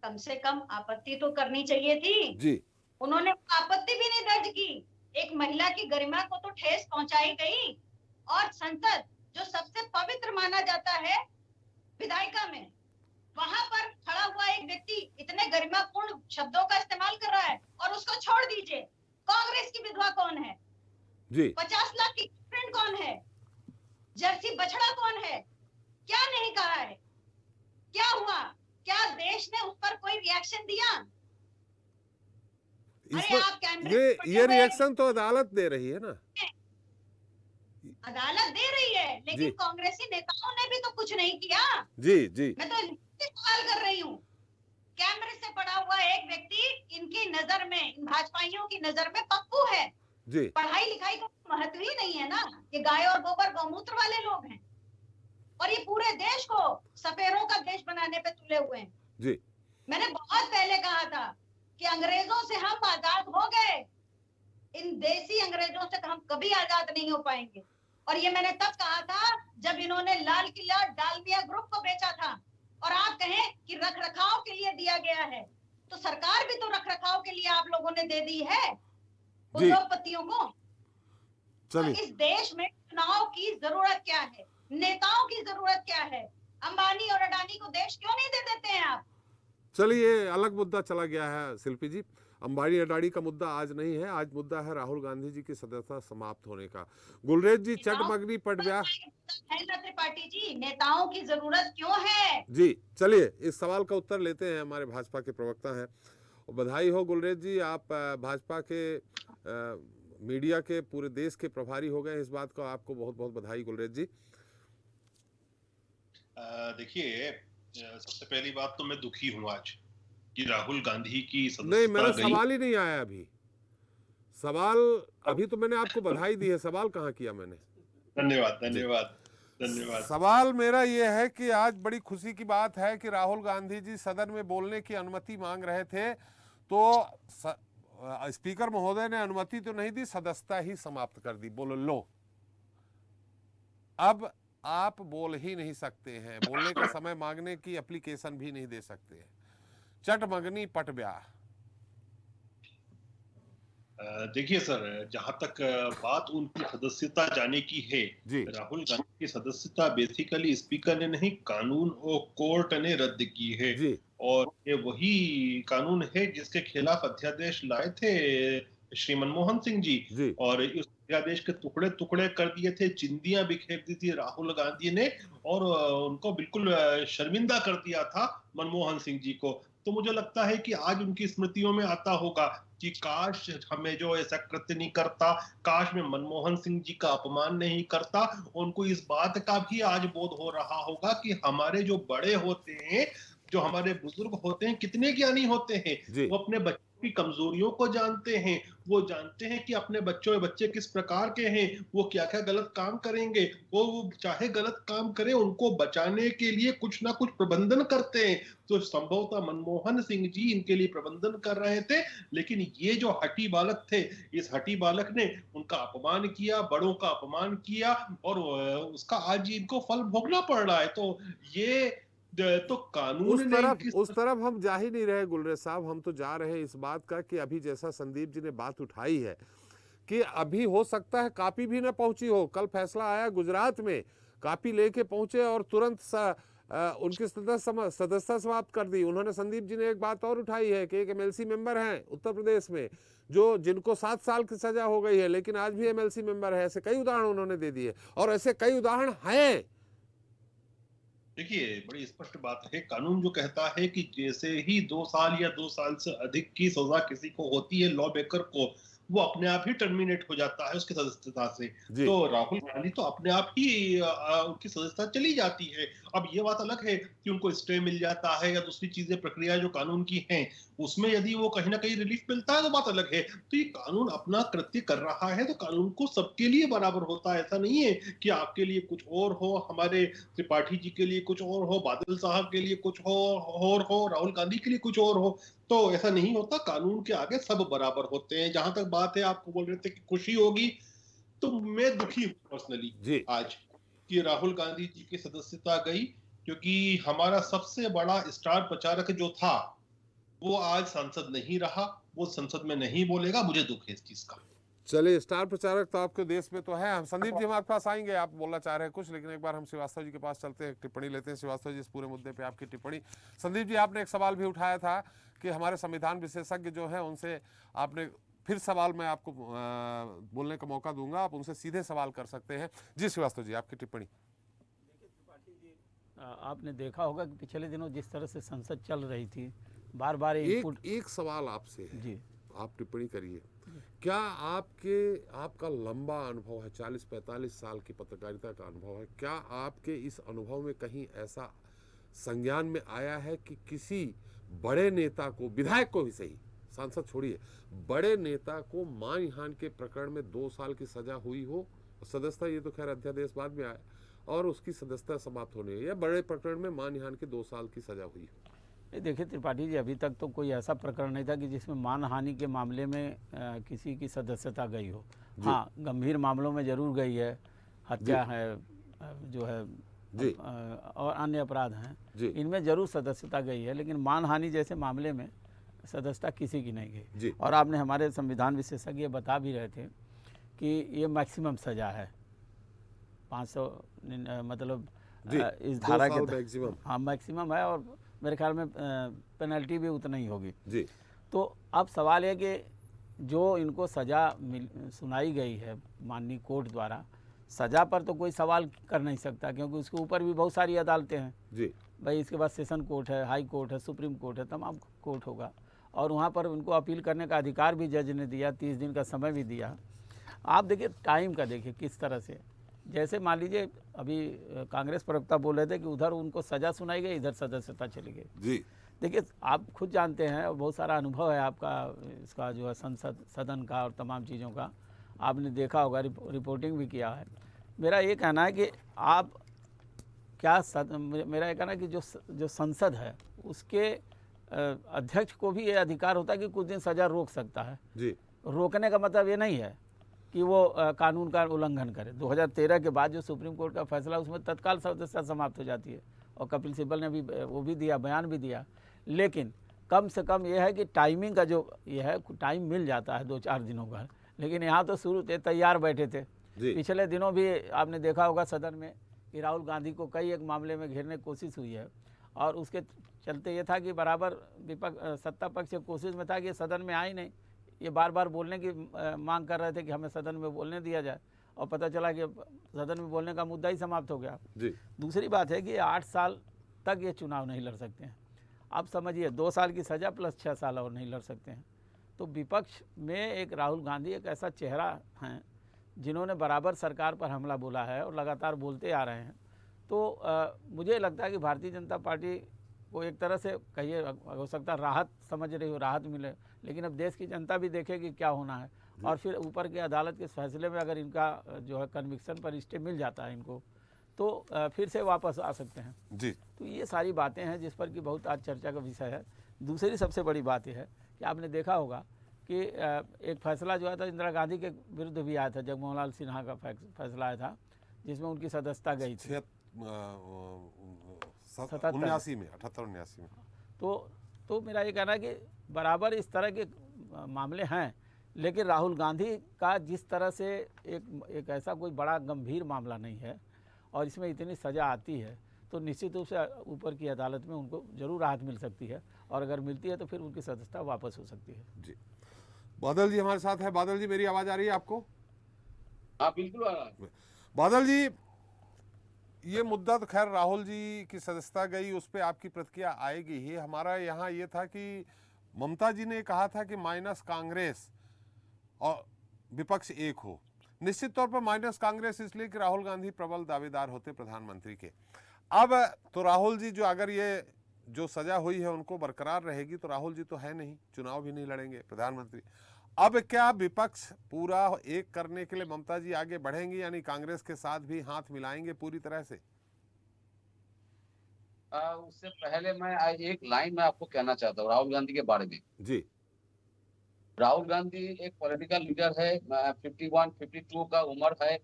कम से कम आपत्ति तो करनी चाहिए थी
जी,
उन्होंने आपत्ति भी नहीं दर्ज की। एक महिला की गरिमा को तो ठेस पहुंचाई गई, और संसद जो सबसे पवित्र माना जाता है विधायिका में, वहां पर खड़ा हुआ एक व्यक्ति इतने गरिमापूर्ण शब्दों का इस्तेमाल कर रहा है, और उसको छोड़ दीजिए। कांग्रेस की विधवा कौन है
जी,
50 लाख की फ्रेंड कौन है, जर्सी बछड़ा कौन है, क्या नहीं कहा है, क्या हुआ, क्या देश ने उस पर कोई रिएक्शन दिया? अरे आप
ये रिएक्शन तो अदालत दे रही है ना,
अदालत दे रही है, लेकिन कांग्रेसी नेताओं ने भी तो कुछ नहीं किया।
जी जी,
मैं तो सवाल कर रही हूँ, कैमरे से पड़ा हुआ एक व्यक्ति इनकी नजर में, इन भाजपाइयों की नजर में पप्पू है
जी,
पढ़ाई लिखाई का महत्व ही नहीं है ना, ये गाय और गोबर गौमूत्र वाले लोग हैं, और ये पूरे देश को सफेरों का देश बनाने पे तुले हुए हैं
जी।
मैंने बहुत पहले कहा था कि अंग्रेजों से हम आजाद हो गए, इन देसी अंग्रेजों से हम कभी आजाद नहीं हो पाएंगे। और ये मैंने तब कहा था जब इन्होंने लाल किला डालमिया ग्रुप को बेचा था, और आप कहें कि रखरखाव के लिए दिया गया है, तो सरकार भी तो रखरखाव के लिए आप लोगों ने दे दी है उद्योगपतियों को। तो इस देश में चुनाव की जरूरत क्या है, नेताओं की जरूरत क्या है? अंबानी और अडानी को देश क्यों नहीं दे देते हैं आप?
चलिए, अलग मुद्दा चला गया है शिल्पी जी। अंबानी अडानी का मुद्दा आज नहीं है, आज मुद्दा है राहुल गांधी जी की सदस्यता समाप्त होने का। गुलरेज जी, चटमगनी पटब्याह
त्रिपाठी जी, नेताओं की जरूरत क्यों है?
जी, चलिए इस सवाल का उत्तर लेते हैं, हमारे भाजपा के प्रवक्ता हैं। और बधाई हो गुलरेज जी, आप भाजपा के मीडिया के पूरे देश के प्रभारी हो गए, इस बात का आपको बहुत बहुत बधाई गुलरेज जी।
देखिए, सबसे पहली बात तो मैं दुखी हूँ आज कि राहुल गांधी की
नहीं, मेरा सवाल ही नहीं आया अभी। सवाल अभी तो मैंने आपको बधाई दी है, सवाल कहाँ किया मैंने?
धन्यवाद धन्यवाद धन्यवाद।
सवाल मेरा ये है कि आज बड़ी खुशी की बात है कि राहुल गांधी जी सदन में बोलने की अनुमति मांग रहे थे, तो स्पीकर महोदय ने अनुमति तो नहीं दी, सदस्यता ही समाप्त कर दी। बोलो लो, अब आप बोल ही नहीं सकते हैं, बोलने का समय मांगने की एप्लीकेशन भी नहीं दे सकते हैं। चटमगनी पटब्याह।
देखिए सर, जहां तक बात उनकी सदस्यता जाने की है, राहुल गांधी की सदस्यता बेसिकली स्पीकर ने नहीं, कानून और कोर्ट ने रद्द की है, और ये वही कानून है जिसके खिलाफ अध्यादेश लाए थे श्री मनमोहन सिंह जी, और उस अध्यादेश के टुकड़े टुकड़े कर दिए थे, चिंदियां बिखेर दी थी राहुल गांधी ने, और उनको बिल्कुल शर्मिंदा कर दिया था मनमोहन सिंह जी को। तो मुझे लगता है कि आज उनकी स्मृतियों में आता होगा कि काश हमें जो ऐसा कृत्य नहीं करता, काश मैं मनमोहन सिंह जी का अपमान नहीं करता। उनको इस बात का भी आज बोध हो रहा होगा कि हमारे जो बड़े होते हैं, जो हमारे बुजुर्ग होते हैं, कितने ज्ञानी होते हैं, वो अपने बच्चों की कमजोरियों को जानते हैं, वो जानते हैं कि अपने बच्चे किस प्रकार के हैं, वो क्या क्या गलत काम करेंगे, वो चाहे गलत काम करें, उनको बचाने के लिए कुछ ना कुछ प्रबंधन करते हैं। तो संभवतः मनमोहन सिंह जी इनके लिए प्रबंधन कर रहे थे, लेकिन ये जो हठी बालक थे, इस हठी बालक ने उनका अपमान किया, बड़ों का अपमान किया, और उसका आज इनको फल भोगना पड़ रहा है। तो ये तो कानून
उस तरफ हम जा ही नहीं रहे गुलरेज साहब, हम तो जा रहे हैं इस बात का कि अभी जैसा संदीप जी ने बात उठाई है कि अभी हो सकता है कॉपी भी ना पहुंची हो। कल फैसला आया गुजरात में, कॉपी लेके पहुंचे और तुरंत उनकी सदस्यता समाप्त कर दी। उन्होंने, संदीप जी ने एक बात और उठाई है कि एक एमएलसी मेंबर हैं उत्तर प्रदेश में जिनको 7 साल की सजा हो गई है लेकिन आज भी एमएलसी मेंबर है। ऐसे कई उदाहरण उन्होंने दे दिए और ऐसे कई उदाहरण हैं।
देखिए, बड़ी स्पष्ट बात है, कानून जो कहता है कि जैसे ही 2 साल या 2 साल से अधिक की सजा किसी को होती है, लॉ मेकर को, वो अपने आप ही टर्मिनेट हो जाता है उसकी सदस्यता से। तो राहुल गांधी तो अपने आप ही उनकी सदस्यता चली जाती है। अब ये बात अलग है कि उनको स्टे मिल जाता है या दूसरी चीजें, प्रक्रिया जो कानून की हैं उसमें यदि वो कहीं ना कहीं रिलीफ मिलता है तो बात अलग है। तो ये कानून अपना कृत्य कर रहा है तो कानून को सबके लिए बराबर होता है। ऐसा नहीं है कि आपके लिए कुछ और हो, हमारे त्रिपाठी जी के लिए कुछ और हो, बादल साहब के लिए कुछ और हो, राहुल गांधी के लिए कुछ और हो। तो ऐसा नहीं होता, कानून के आगे सब बराबर होते हैं। जहां तक बात है, आपको बोल रहे थे कि खुशी होगी, तो मैं दुखी हूं पर्सनली आज कि राहुल गांधी जी की सदस्यता गई, क्योंकि हमारा सबसे बड़ा स्टार प्रचारक जो था वो आज सांसद नहीं रहा, वो संसद में नहीं बोलेगा। मुझे दुख है इस चीज का।
चलिए, स्टार प्रचारक तो आपके देश में तो है। हम संदीप जी हमारे पास आएंगे, आप बोलना चाह रहे हैं कुछ, लेकिन एक बार हम श्रीवास्तव जी के पास चलते हैं, टिप्पणी लेते हैं। श्रीवास्तव जी, इस पूरे मुद्दे पे आपकी टिप्पणी। संदीप जी, आपने एक सवाल भी उठाया था कि हमारे संविधान विशेषज्ञ जो है उनसे आपने फिर सवाल, मैं आपको बोलने का मौका दूंगा, आप उनसे सीधे सवाल कर सकते हैं। जी श्रीवास्तव जी, आपकी टिप्पणी।
आपने देखा होगा कि पिछले दिनों जिस तरह से संसद चल रही थी, बार बार
एक सवाल आपसे है जी, आप टिप्पणी करिए। क्या आपका लंबा अनुभव है, 40-45 साल की पत्रकारिता का अनुभव है, क्या आपके इस अनुभव में कहीं ऐसा संज्ञान में आया है कि किसी बड़े नेता को, विधायक को भी सही, सांसद छोड़िए, बड़े नेता को मानहानि के प्रकरण में 2 साल की सजा हुई हो, सदस्यता, ये तो खैर अध्यादेश बाद में आया, और उसकी सदस्यता समाप्त होने, या बड़े प्रकरण में मानहानि के 2 साल की सजा हुई हो?
देखिए त्रिपाठी जी, अभी तक तो कोई ऐसा प्रकरण नहीं था कि जिसमें मानहानि के मामले में किसी की सदस्यता गई हो। हाँ, गंभीर मामलों में जरूर गई है, हत्या है, जो है और अन्य अपराध हैं, इनमें जरूर सदस्यता गई है, लेकिन मानहानि जैसे मामले में सदस्यता किसी की नहीं गई। और आपने, हमारे संविधान विशेषज्ञ बता भी रहे थे कि ये मैक्सिमम सजा है, 500 मतलब इस धारा के, हाँ मैक्सिमम है, और मेरे ख्याल में पेनल्टी भी उतना ही होगी जी। तो अब सवाल है कि जो इनको सज़ा सुनाई गई है माननीय कोर्ट द्वारा, सज़ा पर तो कोई सवाल कर नहीं सकता, क्योंकि उसके ऊपर भी बहुत सारी अदालतें हैं जी भाई। इसके बाद सेशन कोर्ट है, हाई कोर्ट है, सुप्रीम कोर्ट है, तमाम कोर्ट होगा, और वहाँ पर उनको अपील करने का अधिकार भी जज ने दिया, 30 दिन का समय भी दिया। आप देखिए टाइम का, देखिए किस तरह से, जैसे मान लीजिए अभी कांग्रेस प्रवक्ता बोल रहे थे कि उधर उनको सजा सुनाई गई, इधर सदस्यता चली गई जी। देखिए आप खुद जानते हैं, बहुत सारा अनुभव है आपका इसका, जो है संसद सदन का और तमाम चीज़ों का, आपने देखा होगा, रिपोर्टिंग भी किया है। मेरा ये कहना है कि आप क्या मेरा ये कहना है कि जो संसद है उसके अध्यक्ष को भी ये अधिकार होता है कि कुछ दिन सज़ा रोक सकता है जी। रोकने का मतलब ये नहीं है कि वो कानून का उल्लंघन करे। 2013 के बाद जो सुप्रीम कोर्ट का फैसला, उसमें तत्काल सदस्यता समाप्त हो जाती है, और कपिल सिब्बल ने भी वो भी दिया, बयान भी दिया। लेकिन कम से कम ये है कि टाइमिंग का जो ये है, टाइम मिल जाता है 2-4 दिनों का। लेकिन यहाँ तो शुरू से तैयार बैठे थे। पिछले दिनों भी आपने देखा होगा सदन में कि राहुल गांधी को कई एक मामले में घेरने की कोशिश हुई है, और उसके चलते ये था कि बराबर विपक्ष, सत्ता पक्ष की कोशिश में था कि सदन में आए नहीं, ये बार बार बोलने की मांग कर रहे थे कि हमें सदन में बोलने दिया जाए, और पता चला कि सदन में बोलने का मुद्दा ही समाप्त हो गया जी। दूसरी बात है कि 8 साल तक ये चुनाव नहीं लड़ सकते हैं। अब समझिए 2 साल की सज़ा प्लस 6 साल और नहीं लड़ सकते हैं। तो विपक्ष में एक राहुल गांधी एक ऐसा चेहरा हैं जिन्होंने बराबर सरकार पर हमला बोला है और लगातार बोलते आ रहे हैं। तो मुझे लगता है कि भारतीय जनता पार्टी को एक तरह से कहिए, हो सकता है राहत समझ रही हो, राहत मिले, लेकिन अब देश की जनता भी देखेगी क्या होना है, और फिर ऊपर के अदालत के फैसले में अगर इनका जो है कन्विक्शन पर स्टे मिल जाता है इनको, तो फिर से वापस आ सकते हैं जी। तो ये सारी बातें हैं जिस पर कि बहुत आज चर्चा का विषय है। दूसरी सबसे बड़ी बात यह है कि आपने देखा होगा कि एक फैसला जो आया था इंदिरा गांधी के विरुद्ध भी आया था, जगमोहन लाल सिन्हा का फैसला आया था, जिसमें उनकी सदस्यता गई थी
78 में।
तो मेरा ये कहना है कि बराबर इस तरह के मामले हैं, लेकिन राहुल गांधी का जिस तरह से एक ऐसा कोई बड़ा गंभीर मामला नहीं है, और इसमें इतनी सज़ा आती है, तो निश्चित रूप से ऊपर की अदालत में उनको जरूर राहत मिल सकती है, और अगर मिलती है तो फिर उनकी सदस्यता वापस हो सकती है।
जी, बादल जी हमारे साथ है। बादल जी, मेरी आवाज आ रही है आपको?
हाँ बिल्कुल आ रहा है।
बादल जी, ये मुद्दा तो खैर राहुल जी की सदस्यता गई, उस पर आपकी प्रतिक्रिया आएगी ही। हमारा यहाँ ये था कि ममता जी ने कहा था कि माइनस कांग्रेस और विपक्ष एक हो। निश्चित तौर पर माइनस कांग्रेस इसलिए कि राहुल गांधी प्रबल दावेदार होते प्रधानमंत्री के। अब तो राहुल जी, जो अगर ये जो सजा हुई है उनको बरकरार रहेगी, तो राहुल जी तो है नहीं, चुनाव भी नहीं लड़ेंगे प्रधानमंत्री। अब क्या विपक्ष पूरा एक करने के लिए ममता जी आगे बढ़ेंगी, यानी कांग्रेस के साथ भी हाथ मिलाएंगे पूरी तरह से?
उससे पहले मैं एक लाइन में आपको कहना चाहता हूँ राहुल गांधी के बारे में।
जी,
राहुल गांधी एक पॉलिटिकल लीडर है, 51-52 का उम्र है।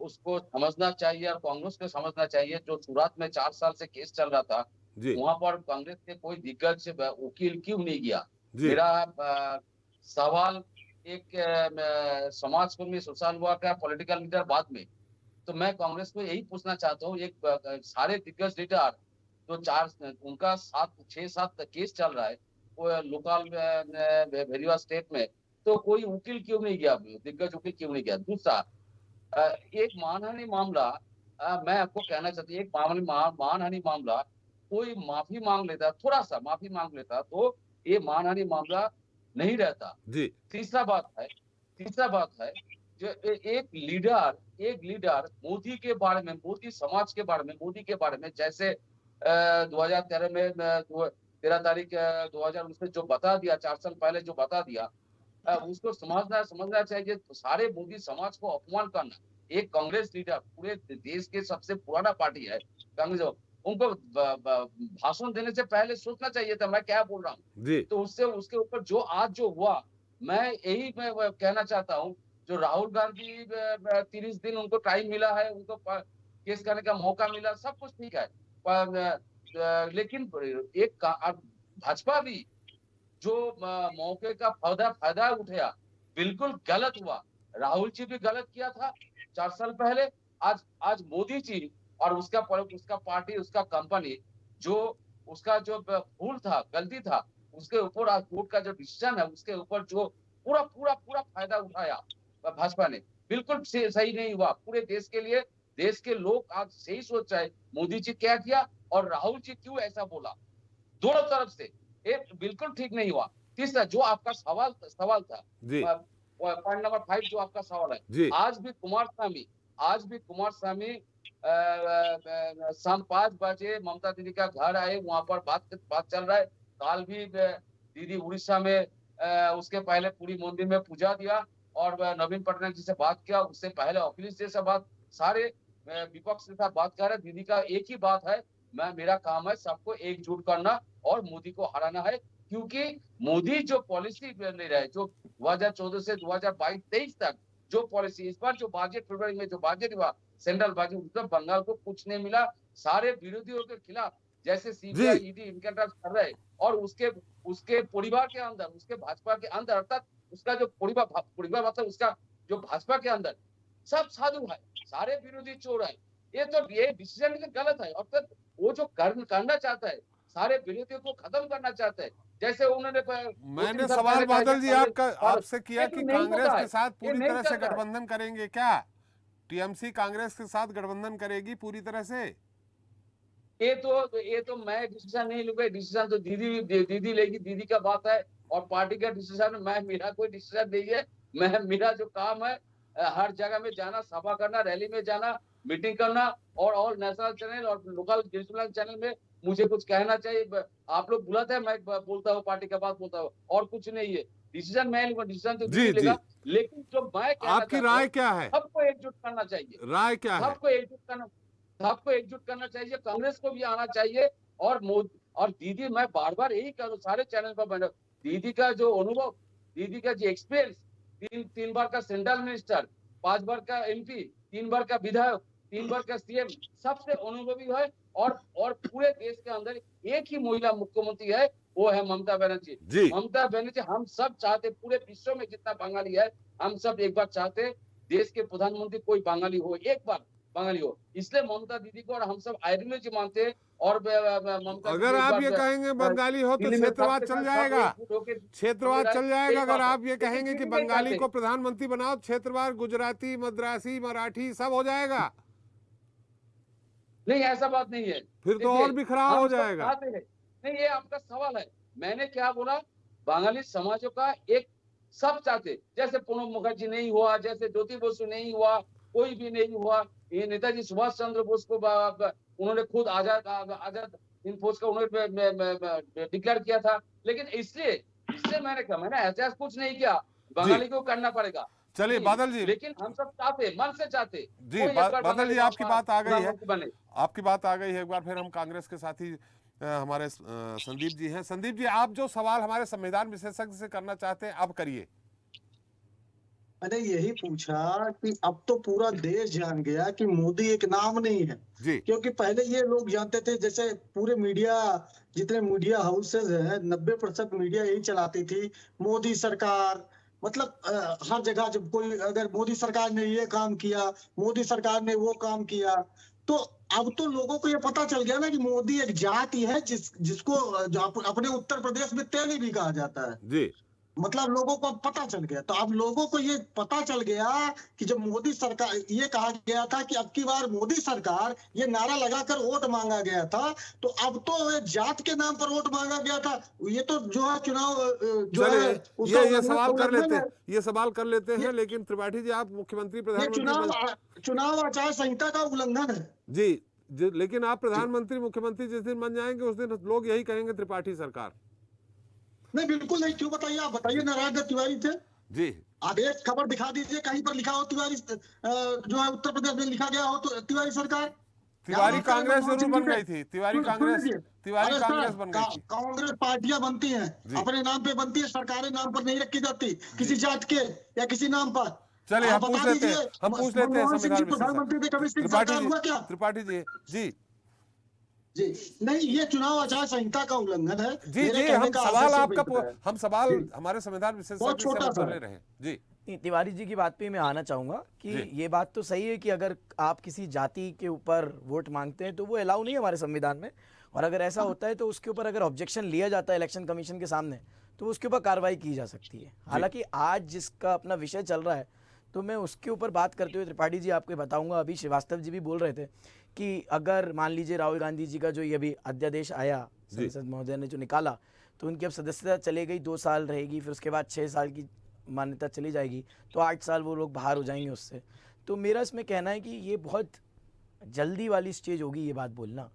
उसको समझना चाहिए और कांग्रेस को समझना चाहिए। जो सूरत में 4 साल से केस चल रहा था, वहां पर कांग्रेस के कोई दिग्गज वकील क्यों नहीं गया? मेरा सवाल एक समाजकर्मी सोशल वर्क का पॉलिटिकल लीडर बाद में, तो मैं कांग्रेस को यही पूछना चाहता हूँ, एक सारे दिग्गज लीडर जो उनका 6-7 केस चल रहा है वो लोकल वेरियस स्टेट में, तो कोई वकील क्यों नहीं गया? दिग्गज वकील क्यों नहीं गया? दूसरा, एक मानहानि मामला, मैं आपको कहना चाहती हूँ, एक मानहानि मामला कोई माफी मांग लेता, थोड़ा सा माफी मांग लेता, तो ये मानहानि मामला नहीं रहता।
जी,
तीसरा बात है जो एक लीडर मोदी के बारे में, मोदी समाज के बारे में, मोदी के बारे में, जैसे 2013 में 13 तारीख 2019 में जो बता दिया, 4 साल पहले जो बता दिया, उसको समझना चाहिए। तो सारे मोदी समाज को अपमान करना, एक कांग्रेस लीडर, पूरे देश के सबसे पुराना पार्टी है कांग्रेस, उनको भाषण देने से पहले सोचना चाहिए था मैं क्या बोल रहा हूँ। तो उसके ऊपर जो हुआ, मैं यही कहना चाहता हूँ, जो राहुल गांधी 30 दिन उनको टाइम मिला है, उनको केस करने का मौका मिला, सब कुछ ठीक है, लेकिन एक भाजपा भी जो मौके का फायदा उठाया, बिल्कुल गलत हुआ। राहुल जी भी गलत किया था 4 साल पहले। आज मोदी जी और उसका पार्टी, उसका कंपनी, जो उसका जो भूल था, गलती था, उसके ऊपर आज कोर्ट का जो डिसीजन है, उसके ऊपर जो पूरा फायदा उठाया भाजपा ने, बिल्कुल सही नहीं हुआ पूरे देश के लिए। देश के लोग आज सही सोच रहे मोदी जी क्या किया और राहुल जी क्यों ऐसा बोला, दोनों तरफ से एक बिल्कुल ठीक नहीं हुआ। तीसरा, जो आपका सवाल था, पॉइंट नंबर 5 जो आपका सवाल है, आज भी कुमारस्वामी शाम 5 बजे ममता दीदी का घर आए, वहां पर बात चल रहा है। काल भी दीदी उड़ीसा में उसके पहले पूरी मंदिर में पूजा दिया और नवीन पटनायक जी से बात किया, उससे पहले अखिलेश जी से बात, सारे विपक्ष के साथ बात कर रहे। दीदी का एक ही बात है, मेरा काम है सबको एकजुट करना और मोदी को हराना है, क्योंकि मोदी जो पॉलिसी ले रहा है, जो 2014 से 2022-23 तक जो पॉलिसी, इस बार जो बजट फरवरी में जो बजट हुआ, सेंट्रल बजट, उत्तर बंगाल को कुछ नहीं मिला। सारे विरोधियों के खिलाफ जैसे सीबीआई, ईडी इनकम टैक्स कर रहे, और उसके परिवार के अंदर, उसके भाजपा के अंदर, अर्थात उसका जो परिवार मतलब उसका जो भाजपा के अंदर सब साधु है, सारे विरोधी चोर है। ये डिसीजन गलत है। अर्थात वो जो करना चाहता है, सारे विरोधियों को खत्म करना चाहता है, जैसे उन्होंने
मैंने सवाल बादल जी आपसे किया कि कांग्रेस के साथ पूरी तरह से गठबंधन करेंगे क्या? टीएमसी कांग्रेस के साथ गठबंधन करेगी पूरी तरह से?
ये तो मैं डिसीजन नहीं लूंगा, डिसीजन तो दीदी लेगी, दीदी का बात है, और पार्टी का डिसीजन मेरा कोई डिसीजन नहीं है। मेरा जो काम है हर जगह में जाना, सभा करना, रैली में जाना, मीटिंग करना, और नेशनल चैनल और लोकल रीजनल चैनल में मुझे कुछ कहना चाहिए, आप लोग बुलाते हैं, मैं बोलता हूँ, पार्टी का बात बोलता हूँ, और कुछ नहीं है। डिसीजन मैं लूंगा, डिसीजन तो दीदी लेगा, लेकिन जो मैं
आपकी राय क्या है?
सबको एकजुट करना चाहिए।
राय क्या है?
सबको एकजुट करना चाहिए, कांग्रेस को भी आना चाहिए, और दीदी, मैं बार यही कह रहा हूँ सारे चैनल पर, दीदी का जो अनुभव, दीदी का जो एक्सपीरियंस, 3 बार का सेंट्रल मिनिस्टर, 5 बार का एमपी, 3 बार का विधायक, 3 बार का सीएम, सबसे अनुभवी है, और पूरे देश के अंदर एक ही महिला मुख्यमंत्री है, वो है ममता बनर्जी। ममता बनर्जी, हम सब चाहते, पूरे विश्व में जितना बंगाली है, हम सब एक बार चाहते देश के प्रधानमंत्री कोई बंगाली हो, एक बार बंगाली हो, इसलिए ममता दीदी को और हम सब आइडियोलॉजी मानते हैं। और ममता
अगर आप ये कहेंगे बंगाली हो तो क्षेत्रवाद चल जाएगा, क्षेत्रवाद चल जाएगा। अगर आप ये कहेंगे कि बंगाली को प्रधानमंत्री बनाओ, क्षेत्रवाद गुजराती, मद्रासी, मराठी सब हो जाएगा।
नहीं, ऐसा बात नहीं है,
फिर तो और भी खराब हो जाएगा।
नहीं, ये आपका सवाल है। मैंने क्या बोला, बंगाली समाजों का एक सब चाहते, जैसे प्रणब मुखर्जी नहीं हुआ, जैसे ज्योति बसु नहीं हुआ, कोई भी नहीं हुआ, ये नेताजी सुभाष चंद्र बोस को उन्होंने खुद आजाद इन फौज का उन्होंने डिक्लेयर किया था। लेकिन इसलिए मैंने कहा, मैंने ऐसा कुछ नहीं किया, बंगाली को करना पड़ेगा।
चलिए बादल जी,
लेकिन हम सब चाहते, मन से चाहते
जी। बादल जी, आपकी बात आ गई है, आपकी बात आ गई है। एक बार फिर हम कांग्रेस के साथी हमारे संदीप जी हैं। संदीप जी, आप जो सवाल हमारे संविधान विशेषज्ञ से करना चाहते हैं अब करिए।
मैंने यही पूछा कि अब तो पूरा देश जान गया कि मोदी एक नाम नहीं है
जी।
क्योंकि पहले ये लोग जानते थे, जैसे पूरे मीडिया, जितने मीडिया हाउसेज हैं 90% मीडिया यही चलाती थी, मोदी सरकार, मतलब हर जगह जब कोई अगर मोदी सरकार ने ये काम किया, मोदी सरकार ने वो काम किया, तो अब तो लोगों को ये पता चल गया ना कि मोदी एक जाति है जिसको जो अपने उत्तर प्रदेश में तेली भी कहा जाता है
जी।
मतलब लोगों को पता चल गया। तो अब लोगों को ये पता चल गया कि जब मोदी सरकार, ये कहा गया था कि अब की बार मोदी सरकार, ये नारा लगाकर वोट मांगा गया था, तो अब तो ये जात के नाम पर वोट मांगा गया था। ये तो जो है चुनाव जो है
ये सवाल कर लेते हैं, ये सवाल कर लेते हैं। लेकिन त्रिपाठी जी, आप मुख्यमंत्री प्रधानमंत्री,
चुनाव आचार संहिता का उल्लंघन है
जी। लेकिन आप प्रधानमंत्री मुख्यमंत्री जिस दिन बन जाएंगे उस दिन लोग यही कहेंगे त्रिपाठी सरकार।
नहीं, बिल्कुल नहीं। क्यों बताइए, आप बताइए, नारायण दत्त तिवारी थे
जी।
आप एक खबर दिखा दीजिए कहीं पर लिखा हो तिवारी जो है उत्तर प्रदेश में लिखा गया हो तो तिवारी सरकार।
तिवारी कांग्रेस जरूर बन गई थी, तिवारी कांग्रेस बन गई थी।
कांग्रेस पार्टियां बनती हैं, अपने नाम पे बनती है, सरकारें नाम पर नहीं रखी जाती किसी जात के या किसी नाम पर।
चलिए हम पूछ लेते हैं संविधान
प्रधानमंत्री थे, कभी सरकार हुआ क्या?
त्रिपाठी जी जी
जी नहीं, ये चुनाव आचार संहिता का उल्लंघन है
जी। जी, हम सवाल हमारे संविधान विशेषज्ञ से ले रहे हैं जी।
तिवारी जी की बात पे मैं आना चाहूंगा कि ये बात तो सही है कि अगर आप किसी जाति के ऊपर वोट मांगते हैं तो वो अलाउ नहीं है हमारे संविधान में, और अगर ऐसा होता है तो उसके ऊपर अगर ऑब्जेक्शन लिया जाता है इलेक्शन कमीशन के सामने तो उसके ऊपर कार्रवाई की जा सकती है। हालांकि आज जिसका अपना विषय चल रहा है तो मैं उसके ऊपर बात करते हुए त्रिपाठी जी आपको बताऊंगा, अभी श्रीवास्तव जी भी बोल रहे थे कि अगर मान लीजिए राहुल गांधी जी का जो ये अभी अध्यादेश आया, संसद महोदय ने जो निकाला, तो उनकी अब सदस्यता चले गई, 2 साल रहेगी, फिर उसके बाद 6 साल की मान्यता चली जाएगी, तो 8 साल वो लोग बाहर हो जाएंगे उससे। तो मेरा इसमें कहना है कि ये बहुत जल्दी वाली स्टेज होगी ये बात बोलना।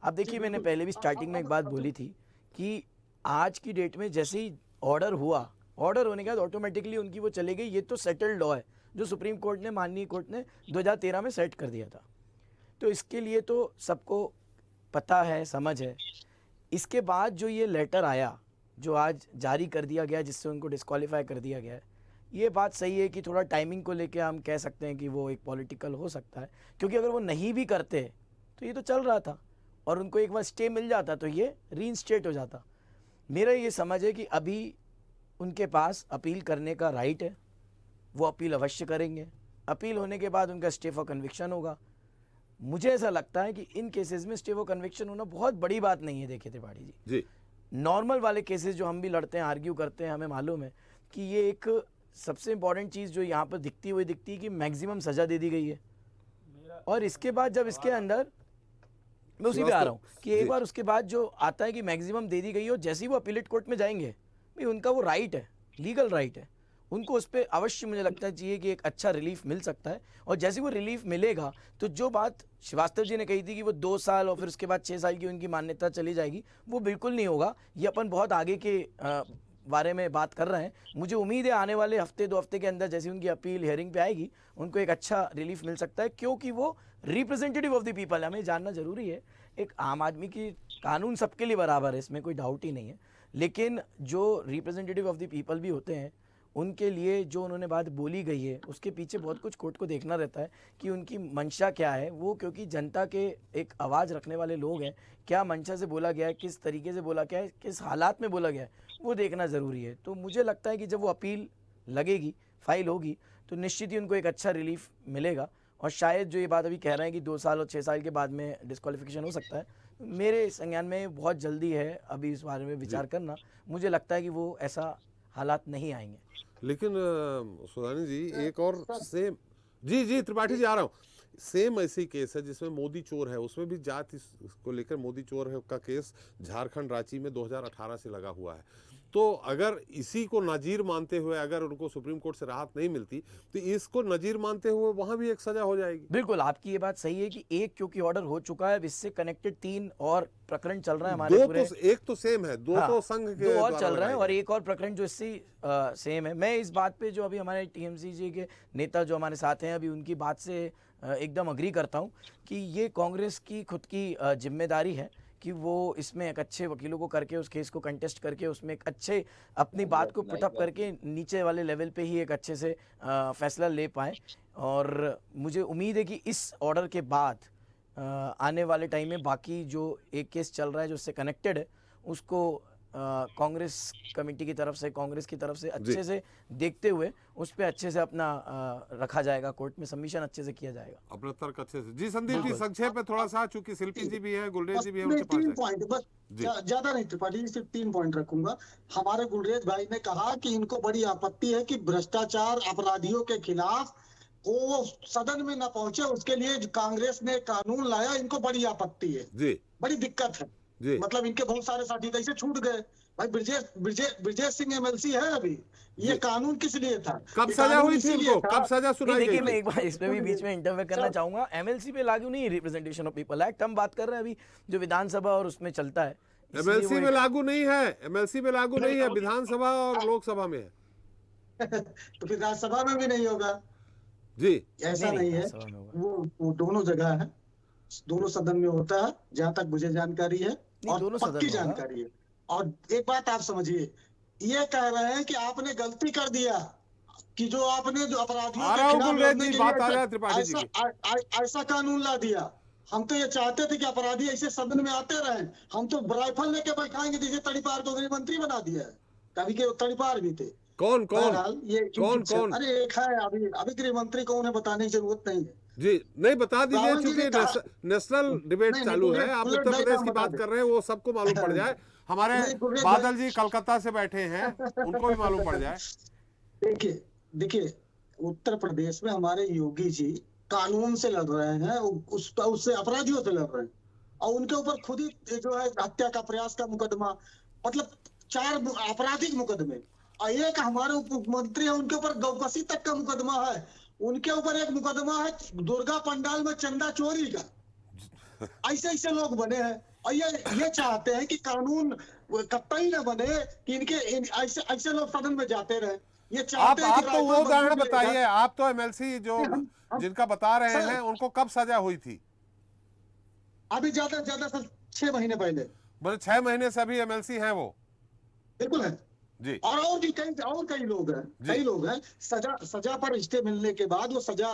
अब देखिए, मैंने पहले भी स्टार्टिंग में एक बात बोली थी कि आज की डेट में जैसे ही ऑर्डर हुआ, ऑर्डर होने के बाद ऑटोमेटिकली उनकी वो चले गई। ये तो सेटल्ड लॉ है जो सुप्रीम कोर्ट ने, माननीय कोर्ट ने 2013 में सेट कर दिया था, तो इसके लिए तो सबको पता है, समझ है। इसके बाद जो ये लेटर आया जो आज जारी कर दिया गया जिससे उनको डिस्क्वालीफाई कर दिया गया है, ये बात सही है कि थोड़ा टाइमिंग को लेके हम कह सकते हैं कि वो एक पॉलिटिकल हो सकता है, क्योंकि अगर वो नहीं भी करते तो ये तो चल रहा था और उनको एक बार स्टे मिल जाता तो ये रीइंस्टेट हो जाता। मेरा ये समझ है कि अभी उनके पास अपील करने का राइट है, वो अपील अवश्य करेंगे। अपील होने के बाद उनका स्टे फॉर कन्विक्शन होगा। मुझे ऐसा लगता है कि इन केसेस में स्टे फॉर कन्विक्शन होना बहुत बड़ी बात नहीं है। देखिए त्रिपाठी जी, नॉर्मल वाले केसेस जो हम भी लड़ते हैं, आर्ग्यू करते हैं, हमें मालूम है कि ये एक सबसे इंपॉर्टेंट चीज़ जो यहाँ पर दिखती है कि मैक्सिमम सज़ा दे दी गई है। और इसके बाद जब इसके अंदर मैं उसी पे आ रहा हूँ कि एक बार उसके बाद जो आता है कि मैक्सिमम दे दी गई है, और जैसे ही वो अपीलेट कोर्ट में जाएंगे, भाई उनका वो राइट है, लीगल राइट है, उनको उस पर अवश्य मुझे लगता है चाहिए कि एक अच्छा रिलीफ मिल सकता है। और जैसे वो रिलीफ मिलेगा तो जो बात श्रीवास्तव जी ने कही थी कि वो 2 साल और फिर उसके बाद 6 साल की उनकी मान्यता चली जाएगी, वो बिल्कुल नहीं होगा। ये अपन बहुत आगे के बारे में बात कर रहे हैं। मुझे उम्मीद है आने वाले हफ्ते 2 हफ्ते के अंदर जैसे उनकी अपील हियरिंग पे आएगी, उनको एक अच्छा रिलीफ मिल सकता है, क्योंकि वो रिप्रेजेंटेटिव ऑफ द पीपल। हमें जानना जरूरी है, एक आम आदमी की कानून सबके लिए बराबर है, इसमें कोई डाउट ही नहीं है, लेकिन जो रिप्रेजेंटेटिव ऑफ द पीपल भी होते हैं उनके लिए जो उन्होंने बात बोली गई है उसके पीछे बहुत कुछ कोर्ट को देखना रहता है कि उनकी मंशा क्या है। वो क्योंकि जनता के एक आवाज़ रखने वाले लोग हैं, क्या मंशा से बोला गया है, किस तरीके से बोला गया है, किस हालात में बोला गया है, वो देखना ज़रूरी है। तो मुझे लगता है कि जब वो अपील लगेगी, फाइल होगी, तो निश्चित ही उनको एक अच्छा रिलीफ मिलेगा और शायद जो ये बात अभी कह रहे हैं कि 2 साल और 6 साल के बाद में डिस्क्वालिफिकेशन हो सकता है, मेरे संज्ञान में बहुत जल्दी है अभी इस बारे में विचार करना। मुझे लगता है कि वो ऐसा हालात नहीं आएंगे।
लेकिन सुधानी जी एक और सेम, जी त्रिपाठी जी आ रहा हूँ, सेम ऐसी केस है जिसमें मोदी चोर है, उसमें भी जात को लेकर मोदी चोर है का केस झारखंड रांची में 2018 से लगा हुआ है। तो अगर इसी को नजीर मानते हुए अगर उनको सुप्रीम कोर्ट से राहत नहीं मिलती तो इसको नजीर मानते हुए वहां भी एक सजा हो जाएगी।
बिल्कुल, आपकी ये बात सही है कि एक क्योंकि ऑर्डर हो चुका है, इससे कनेक्टेड 3 और प्रकरण चल रहे हैं हमारे पूरे।
एक तो सेम है, दो तो संघ के
2 और चल रहे हैं और एक और प्रकरण जो इससे सेम है। मैं इस बात पे जो अभी हमारे टीएमसी जी के नेता जो हमारे साथ हैं अभी उनकी बात से एकदम अग्री करता हूं कि ये कांग्रेस की खुद की जिम्मेदारी है कि वो इसमें एक अच्छे वकीलों को करके उस केस को कंटेस्ट करके उसमें एक अच्छे अपनी बात को पुटअप करके नीचे वाले लेवल पे ही एक अच्छे से फैसला ले पाए। और मुझे उम्मीद है कि इस ऑर्डर के बाद आने वाले टाइम में बाकी जो एक केस चल रहा है जो उससे कनेक्टेड है उसको कांग्रेस कमेटी की तरफ से, कांग्रेस की तरफ से अच्छे से देखते हुए उस पर अच्छे से अपना रखा जाएगा, कोर्ट में सबमिशन अच्छे से किया जाएगा,
अपना तर्क अच्छे से। जी संदीप जी संक्षेप में थोड़ा सा, चूंकि शिल्पी जी भी है, गुलरेज जी भी है,
मैं 3 पॉइंट बस, ज्यादा नहीं त्रिपाठी जी, सिर्फ 3 पॉइंट रखूंगा। हमारे गुलरेज भाई ने कहा कि इनको बड़ी आपत्ति है कि भ्रष्टाचार अपराधियों के खिलाफ वो सदन में न पहुंचे, उसके लिए कांग्रेस ने कानून लाया, इनको बड़ी आपत्ति है जी, बड़ी दिक्कत है जी। मतलब इनके बहुत सारे साथी ऐसे छूट गए। भाई ब्रजेश सिंह एमएलसी है अभी, ये कानून किस लिए था,
कब सजा हुई थी इनको, कब सजा सुनाई गई?
देखिए मैं एक बार इसमें भी बीच में इंटरफेयर करना चाहूंगा। एमएलसी पे लागू नहीं है रिप्रेजेंटेशन ऑफ पीपल एक्ट, हम बात कर रहे हैं अभी जो विधानसभा और उसमें चलता है।
एमएलसी में लागू नहीं है, एमएलसी में लागू नहीं है, विधानसभा और लोकसभा में है।
तो फिर राज्यसभा में भी नहीं होगा
जी,
ऐसा नहीं है, वो दोनों जगह है, दोनों सदन में होता है जहां तक मुझे जानकारी है और पक्की जानकारी है। और एक बात आप समझिए, ये कह रहे हैं कि आपने गलती कर दिया कि जो आपने जो अपराधियों के खिलाफ ऐसा कानून ला दिया। हम तो ये चाहते थे कि अपराधी ऐसे सदन में आते रहे, हम तो राइफल लेके बैठाएंगे, जैसे तड़ीपार को गृह मंत्री बना दिया है, कभी के तड़ीपार भी थे।
कौन
अरे एक है अभी गृह मंत्री को, उन्हें बताने की जरूरत नहीं है
जी, नहीं बता दीजिए, क्योंकि नेशनल डिबेट चालू है, आप उत्तर प्रदेश की बात कर रहे हैं, वो सबको मालूम पड़ जाए। हमारे बादल जी कलकत्ता से बैठे हैं, उनको भी मालूम पड़ जाए।
देखिए उत्तर प्रदेश में हमारे योगी जी कानून से लड़ रहे हैं, उससे अपराधियों से लड़ रहे हैं, और उनके ऊपर खुद ही जो है हत्या का प्रयास का मुकदमा, मतलब 4 आपराधिक मुकदमे, और एक हमारे उप मुख्यमंत्री है उनके ऊपर गौकसी तक का मुकदमा है, उनके ऊपर एक मुकदमा है दुर्गा पंडाल में चंदा चोरी का। ऐसे लोग बने हैं, और ये चाहते हैं कि कानून कतई न बने कि इनके ऐसे लोग सदन में जाते रहे। ये चाहते हैं
आप तो वो उदाहरण बताइए, आप तो एमएलसी जो जिनका बता रहे हैं उनको कब सजा हुई थी?
अभी ज्यादा 6 महीने पहले,
मतलब 6 महीने से अभी एमएलसी हैं वो?
बिल्कुल है
जी।
और भी कई लोग हैं सजा पर स्टे मिलने के बाद वो सजा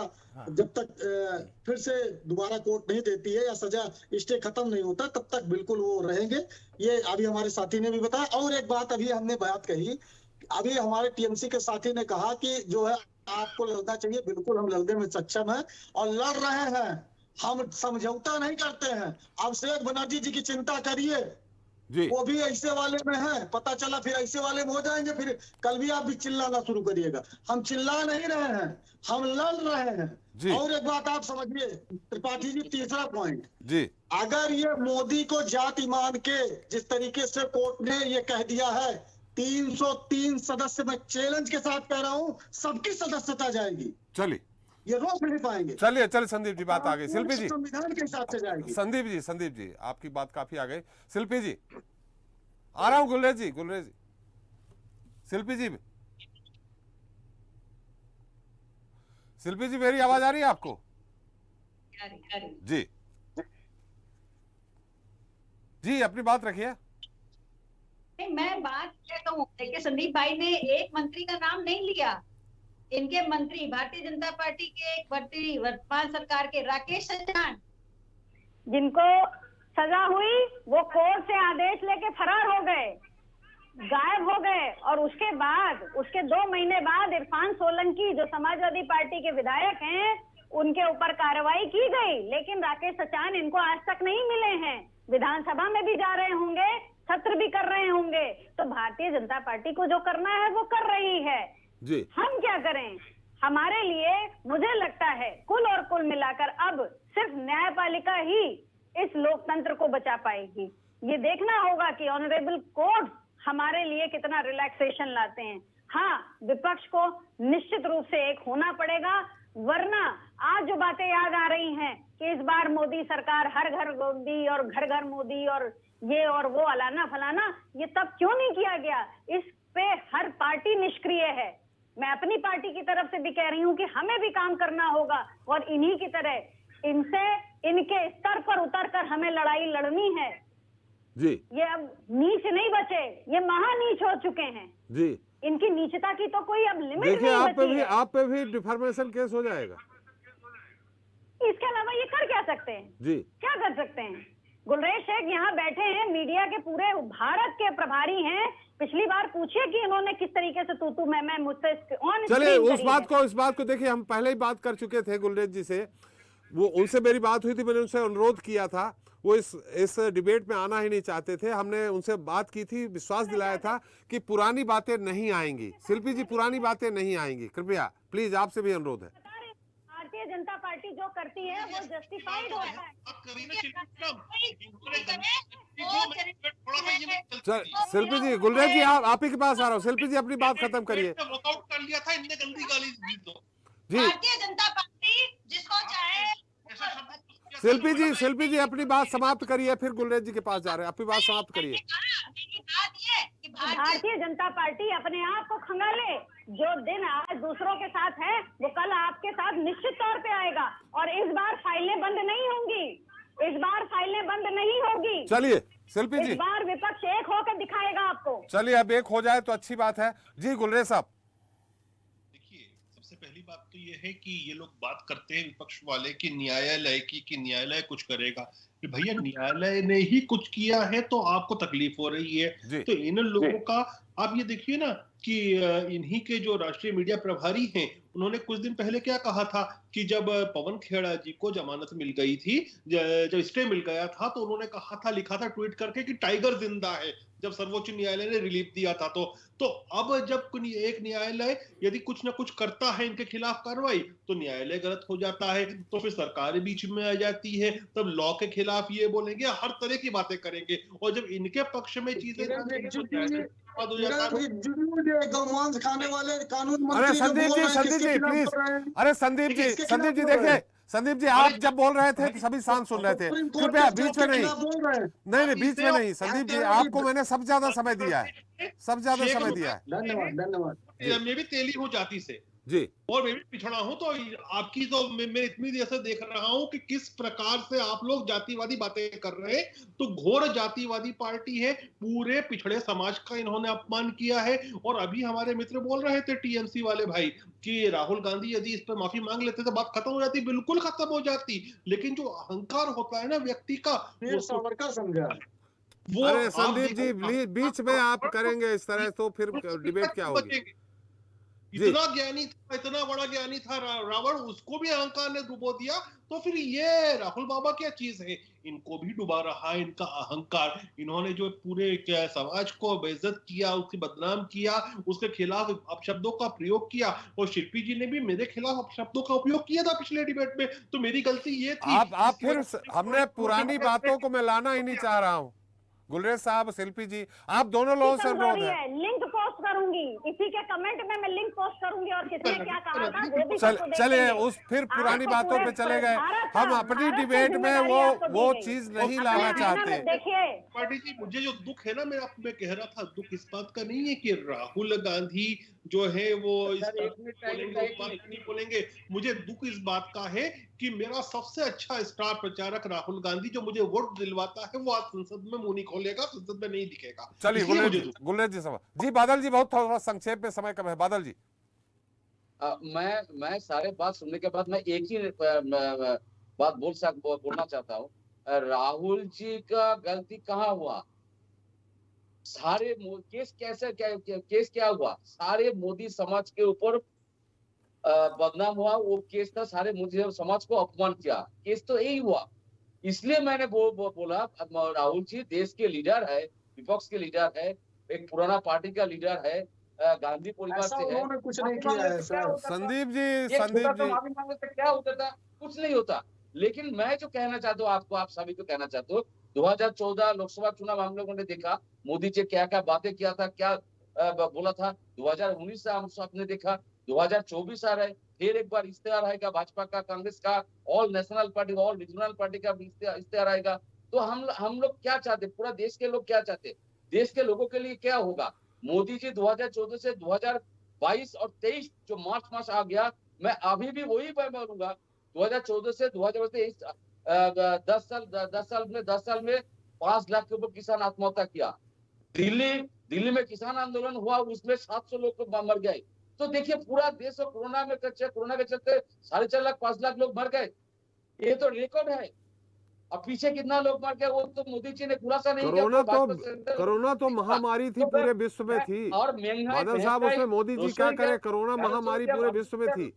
जब तक फिर से दोबारा कोर्ट नहीं देती है या सजा स्टे खत्म नहीं होता तब तक बिल्कुल वो रहेंगे। ये अभी हमारे साथी ने भी बताया। और एक बात अभी हमने बात कही, अभी हमारे टीएमसी के साथी ने कहा कि जो है आपको लड़ना चाहिए, बिल्कुल हम लड़ने में सक्षम है और लड़ रहे हैं, हम समझौता नहीं करते हैं। अभिषेक बनर्जी जी की चिंता करिए, वो भी ऐसे वाले में है, पता चला फिर ऐसे वाले में हो जाएंगे, फिर कल भी आप भी चिल्लाना शुरू करिएगा। हम चिल्ला नहीं रहे हैं, हम लड़ रहे हैं। और एक बात आप समझिए त्रिपाठी जी, तीसरा पॉइंट जी, अगर ये मोदी को जाति मान के जिस तरीके से कोर्ट ने ये कह दिया है, 303 सदस्य, मैं चैलेंज के साथ कह रहा हूँ, सबकी सदस्यता जाएगी।
चलिए,
ये रोक नहीं पाएंगे।
चलिए संदीप जी बात आ गई। शिल्पी जी
संविधान के हिसाब से जाएगी।
संदीप जी आपकी बात काफी आ गई। शिल्पी जी आ रहा हूँ, गुलरेज जी शिल्पी जी मेरी आवाज आ रही है आपको? जी अपनी बात रखिए।
मैं बात क्या कहूँ, देखिए संदीप भाई ने एक मंत्री का नाम नहीं लिया, इनके मंत्री भारतीय जनता पार्टी के एक मंत्री वर्तमान सरकार के राकेश सचान,
जिनको सजा हुई वो कोर्ट से आदेश लेके फरार हो गए, गायब हो गए। और उसके 2 महीने बाद इरफान सोलंकी जो समाजवादी पार्टी के विधायक हैं, उनके ऊपर कार्रवाई की गई, लेकिन राकेश सचान इनको आज तक नहीं मिले हैं। विधानसभा में भी जा रहे होंगे, सत्र भी कर रहे होंगे, तो भारतीय जनता पार्टी को जो करना है वो कर रही है
जी।
हम क्या करें? हमारे लिए मुझे लगता है कुल और कुल मिलाकर अब सिर्फ न्यायपालिका ही इस लोकतंत्र को बचा पाएगी। ये देखना होगा कि ऑनरेबल कोर्ट हमारे लिए कितना रिलैक्सेशन लाते हैं। हाँ, विपक्ष को निश्चित रूप से एक होना पड़ेगा, वरना आज जो बातें याद आ रही हैं कि इस बार मोदी सरकार हर घर मोदी और घर घर मोदी और ये और वो अलाना फलाना, ये तब क्यों नहीं किया गया? इस पे हर पार्टी निष्क्रिय है। मैं अपनी पार्टी की तरफ से भी कह रही हूँ कि हमें भी काम करना होगा और इन्हीं की तरह इनसे इनके स्तर पर उतरकर हमें लड़ाई लड़नी है
जी।
ये अब नीच नहीं बचे, ये महानीच हो चुके हैं
जी।
इनकी नीचता की तो कोई अब लिमिट
देखिए,
नहीं बची है।
आप पे भी डिफॉर्मेशन केस हो जाएगा।
इसके अलावा ये कर क्या सकते हैं
जी?
क्या कर सकते हैं? गुलरेज शेख यहाँ बैठे हैं, मीडिया के पूरे भारत के प्रभारी हैं। पिछली बार पूछिए कि इन्होंने किस तरीके से तू मैं मुझसे
चलिए उस बात को देखिए, हम पहले ही बात कर चुके थे गुलरेज जी से, वो उनसे मेरी बात हुई थी, मैंने उनसे अनुरोध किया था, वो इस डिबेट में आना ही नहीं चाहते थे। हमने उनसे बात की थी, विश्वास दिलाया था कि पुरानी बातें नहीं आएंगी। शिल्पी जी, पुरानी बातें नहीं आएंगी, कृपया प्लीज, आपसे भी अनुरोध है।
भारतीय जनता पार्टी जो करती है वो जस्टिफाइड होता है।
शिल्पी जी, गुलरेज जी, आप ही के पास आ रहा हूँ। शिल्पी जी, अपनी बात खत्म करिए।
कर लिया था इनने, गंदी गाली दी तो
जी।
भारतीय जनता पार्टी जिसको चाहे
शिल्पी जी अपनी बात समाप्त करिए, फिर गुलरेज जी के पास जा रहे हैं। अपनी बात समाप्त करिए।
भारतीय जनता पार्टी अपने आप को खंगाले। जो दिन आज दूसरों के साथ है वो कल आपके साथ निश्चित तौर पे आएगा, और इस बार फाइलें बंद नहीं होंगी, इस बार फाइलें बंद नहीं होगी।
चलिए शिल्पी जी,
इस बार विपक्ष एक होकर दिखाएगा आपको।
चलिए, अब एक हो जाए तो अच्छी बात है। जी गुलरेज साहब।
सबसे पहली बात तो ये है कि ये लोग बात करते हैं विपक्ष वाले कि न्यायालय की, कि न्यायालय कुछ करेगा। कि भैया, न्यायालय ने ही कुछ किया है तो आपको तकलीफ हो रही है। तो इन लोगों का आप ये देखिए ना कि इन्हीं के जो राष्ट्रीय मीडिया प्रभारी हैं, उन्होंने कुछ दिन पहले क्या कहा था कि जब पवन खेड़ा जी को जमानत मिल गई थी, जब स्टे मिल गया था, तो उन्होंने कहा था, लिखा था ट्वीट करके कि टाइगर जिंदा है, जब सर्वोच्च न्यायालय ने रिलीफ दिया था। तो अब जब एक न्यायालय यदि कुछ ना कुछ करता है इनके खिलाफ कार्रवाई, तो न्यायालय गलत हो जाता है, तो फिर सरकार बीच में आ जाती है, तब लॉ के खिलाफ ये बोलेंगे, हर तरह की बातें करेंगे, और जब इनके पक्ष में चीजें
गौमांस खाने वाले कानून
अरे संदीप जी प्लीज, अरे संदीप जी देखिए, संदीप जी आप जब बोल रहे थे तो सभी शांत सुन रहे थे, कृपया बीच में नहीं बीच में नहीं। संदीप जी, आपको मैंने सब ज्यादा समय दिया है,
धन्यवाद।
मैं भी तेली हूँ जाति से
जी,
और मैं भी पिछड़ा हूं, तो आपकी तो मैं इतनी देर से देख रहा हूं कि किस प्रकार से आप लोग जातिवादी बातें कर रहे हैं। तो घोर जातिवादी पार्टी है, पूरे पिछड़े समाज का इन्होंने अपमान किया है। और अभी हमारे मित्र बोल रहे थे टीएमसी वाले भाई कि राहुल गांधी यदि इस पर माफी मांग लेते तो बात खत्म हो जाती। बिल्कुल खत्म हो जाती, लेकिन जो अहंकार होता है ना व्यक्ति का,
वो समझा।
अरे संदीप जी बीच में आप करेंगे इस तरह तो फिर डिबेट क्या होगी?
इतना ज्ञानी था, इतना बड़ा ज्ञानी था रावण, उसको भी अहंकार ने डुबो दिया। तो फिर ये राहुल बाबा क्या चीज है? इनको भी डुबा रहा है इनका अहंकार। इन्होंने जो पूरे समाज को बेइज्जत किया, उसकी बदनाम किया, उसके खिलाफ अपशब्दों का प्रयोग किया। और शिल्पी जी ने भी मेरे खिलाफ अपशब्दों का उपयोग किया था पिछले डिबेट में, तो मेरी गलती ये थी।
आप फिर, हमने पुरानी बातों को मैं लाना ही नहीं चाह रहा हूँ। गुलरेज साहब, शिल्पी जी, आप दोनों लोगों से अनुरोध है।
लिंक पोस्ट करूंगी, इसी के कमेंट में मैं लिंक पोस्ट करूंगी, और किसने क्या कहा था वो भी
चलिए उस फिर पुरानी बातों पे चले गए। हम अपनी डिबेट में वो चीज नहीं लाना चाहते।
देखिए
पार्टी जी, मुझे जो दुख है ना, मैं कह रहा था, दुख इस बात का नहीं है कि राहुल गांधी जो है वो नहीं बोलेंगे। मुझे दुख इस बात का है कि मेरा सबसे अच्छा स्टार प्रचारक राहुल गांधी, जो मुझे वोट दिलवाता है, वो आज संसद में मुंह नहीं खोलेगा, संसद में नहीं दिखेगा।
चलिए गुलरेज जी सब जी। बादल जी, बहुत थोड़ा संक्षेप में, समय कम है। बादल जी,
मैं सारे बात सुनने के बाद मैं एक ही बात बोलना चाहता हूँ। राहुल जी का गलती कहाँ हुआ? सारे केस क्या हुआ? सारे मोदी समाज के ऊपर बदनाम हुआ, वो केस था सारे मुस्लिम समाज को अपमान किया, केस तो यही हुआ। इसलिए मैंने बोला राहुल जी देश के लीडर है, विपक्ष के लीडर है, एक पुराना पार्टी का लीडर है, गांधी परिवार
ऐसा
से है।
उन्होंने कुछ नहीं किया है सर।
संदीप जी,
ये
संदीप
छोटा सा
जी,
माफी मांगने से क्या होता था? कुछ नहीं होता। लेकिन मैं जो कहना चाहता हूँ आपको, आप सभी को कहना चाहता हूँ, 2014 लोकसभा चुनाव हम लोगों ने देखा मोदी जी क्या क्या बातें किया था, क्या बोला था। 2019 से हम सबने देखा, 2024 आ रहे, फिर एक बार इश्तेहार आएगा भाजपा का, कांग्रेस का, all national party, all regional party का भी इश्तेहार आएगा। तो हम लोग क्या चाहते, पूरा देश के लोग क्या चाहते, देश के लोगों के लिए क्या होगा? मोदी जी 2014 से 2022 और 23 जो मार्च मास आ गया, मैं अभी भी वही बोलूंगा। 2014 से 2023 10 साल में 5 लाख के ऊपर किसान आत्महत्या किया। दिल्ली में किसान आंदोलन हुआ, उसमें 700 लोग मर गए। तो देखिए पूरा देश कोरोना के चलते 4.5 लाख 5 लाख लोग मर गए, ये तो रिकॉर्ड है। अब पीछे कितना लोग मर गए वो तो मोदी जी ने खुलासा नहीं किया।
कोरोना तो महामारी थी, पूरे विश्व में थी।
और
बादल साहब, उसमें मोदी जी क्या करे, कोरोना महामारी पूरे विश्व में थी।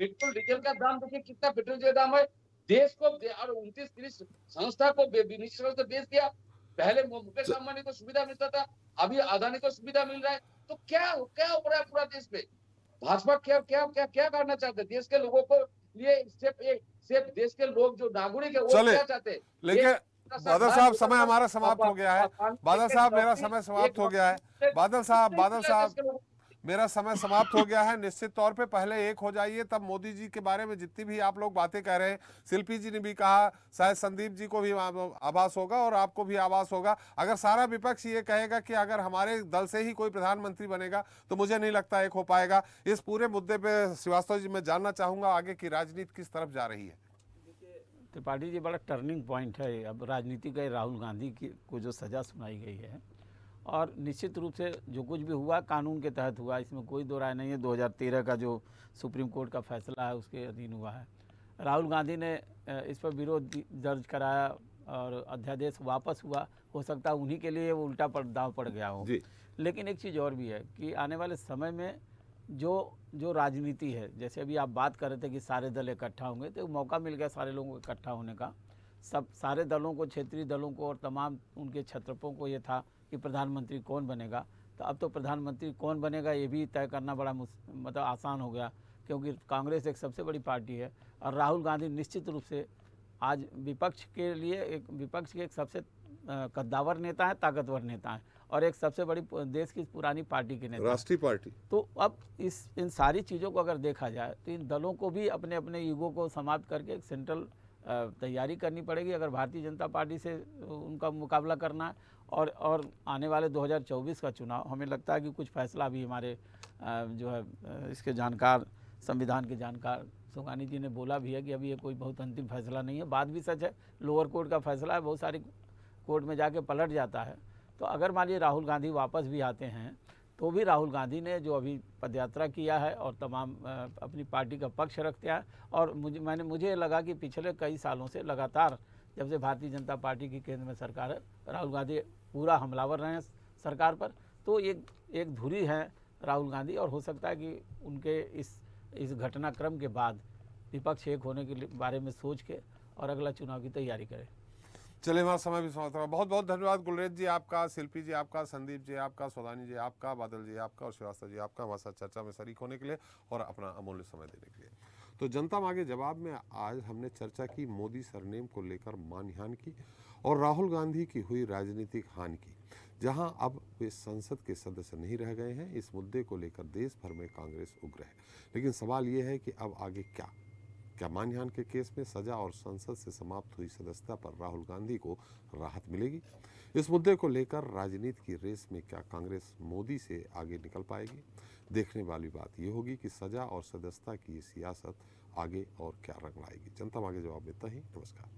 पेट्रोल डीजल का दाम देखिए कितना, पेट्रोल का दाम है देश को, और 29-30 संस्था को बेच दिया। पहले मुकेश अंबानी को सुविधा मिलता था, अभी अदानी को सुविधा मिल रहा है। तो क्या हो रहा है पूरा देश में? भाजपा क्या करना चाहते, देश के लोगों को लिए सिर्फ देश के लोग जो नागरिक है वो क्या चाहते?
लेकिन बादल साहब, समय हमारा समाप्त हो गया है। बादल साहब, मेरा समय समाप्त हो गया है। बादल साहब, मेरा समय समाप्त हो गया है। निश्चित तौर पे पहले एक हो जाइए, तब मोदी जी के बारे में जितनी भी आप लोग बातें कह रहे हैं, शिल्पी जी ने भी कहा, शायद संदीप जी को भी आभास होगा और आपको भी आभास होगा। अगर सारा विपक्ष ये कहेगा कि अगर हमारे दल से ही कोई प्रधानमंत्री बनेगा, तो मुझे नहीं लगता एक हो पाएगा। इस पूरे मुद्दे पे श्रीवास्तव जी मैं जानना चाहूंगा आगे की राजनीति किस तरफ जा रही है।
त्रिपाठी जी, बड़ा टर्निंग पॉइंट है अब राजनीति का। राहुल गांधी को जो सज़ा सुनाई गई है, और निश्चित रूप से जो कुछ भी हुआ कानून के तहत हुआ, इसमें कोई दो राय नहीं है। 2013 का जो सुप्रीम कोर्ट का फैसला है उसके अधीन हुआ है। राहुल गांधी ने इस पर विरोध दर्ज कराया और अध्यादेश वापस हुआ। हो सकता है उन्हीं के लिए वो उल्टा दाव पड़ गया हो। लेकिन एक चीज़ और भी है कि आने वाले समय में जो राजनीति है, जैसे अभी आप बात कर रहे थे कि सारे दल इकट्ठा होंगे, तो मौका मिल गया सारे लोगों को इकट्ठा होने का। सारे दलों को, क्षेत्रीय दलों को और तमाम उनके छत्रपों को ये था कि प्रधानमंत्री कौन बनेगा। तो अब तो प्रधानमंत्री कौन बनेगा ये भी तय करना बड़ा मतलब आसान हो गया, क्योंकि कांग्रेस एक सबसे बड़ी पार्टी है और राहुल गांधी निश्चित रूप से आज विपक्ष के एक सबसे कद्दावर नेता है, ताकतवर नेता है और एक सबसे बड़ी देश की पुरानी पार्टी के नेता,
राष्ट्रीय पार्टी।
तो अब इन सारी चीज़ों को अगर देखा जाए तो इन दलों को भी अपने अपने ईगो को समाप्त करके एक सेंट्रल तैयारी करनी पड़ेगी अगर भारतीय जनता पार्टी से उनका मुकाबला करना है। और आने वाले 2024 का चुनाव, हमें लगता है कि कुछ फैसला भी हमारे जो है इसके जानकार, संविधान के जानकार सुगानी जी ने बोला भी है कि अभी ये कोई बहुत अंतिम फैसला नहीं है। बात भी सच है, लोअर कोर्ट का फैसला है, बहुत सारी कोर्ट में जाके पलट जाता है। तो अगर मान लीजिए राहुल गांधी वापस भी आते हैं, तो भी राहुल गांधी ने जो अभी पदयात्रा किया है और तमाम अपनी पार्टी का पक्ष रखते हैं। और मुझे लगा कि पिछले कई सालों से लगातार, जब से भारतीय जनता पार्टी की केंद्र में सरकार है, राहुल गांधी पूरा हमलावर रहे हैं सरकार पर। तो एक धुरी है राहुल गांधी, और हो सकता है कि उनके इस घटनाक्रम के बाद विपक्ष एक होने के बारे में सोच के और अगला चुनाव की तैयारी करे।
चलिए, हमारा समय भी समाप्त हुआ। बहुत बहुत धन्यवाद गुलरेज जी आपका, शिल्पी जी आपका, संदीप जी आपका, सौदानी जी आपका, बादल जी आपका और श्रीवास्तव जी आपका हमारे साथ चर्चा में शरीक होने के लिए और अपना अमूल्य समय देने के लिए। तो जनता मांगे जवाब में आज हमने चर्चा की मोदी सरनेम को लेकर मानहानि की और राहुल गांधी की हुई राजनीतिक हानि की। जहां अब वे संसद के सदस्य नहीं रह गए हैं, इस मुद्दे को लेकर देश भर में कांग्रेस उग्र है। लेकिन सवाल ये है कि अब आगे क्या मानहानि के केस में सजा और संसद से समाप्त हुई सदस्यता पर राहुल गांधी को राहत मिलेगी? इस मुद्दे को लेकर राजनीति की रेस में क्या कांग्रेस मोदी से आगे निकल पाएगी? देखने वाली बात यह होगी कि सजा और सदस्यता की ये सियासत आगे और क्या रंग लाएगी। जनता मांगे जवाब में इतना ही। नमस्कार।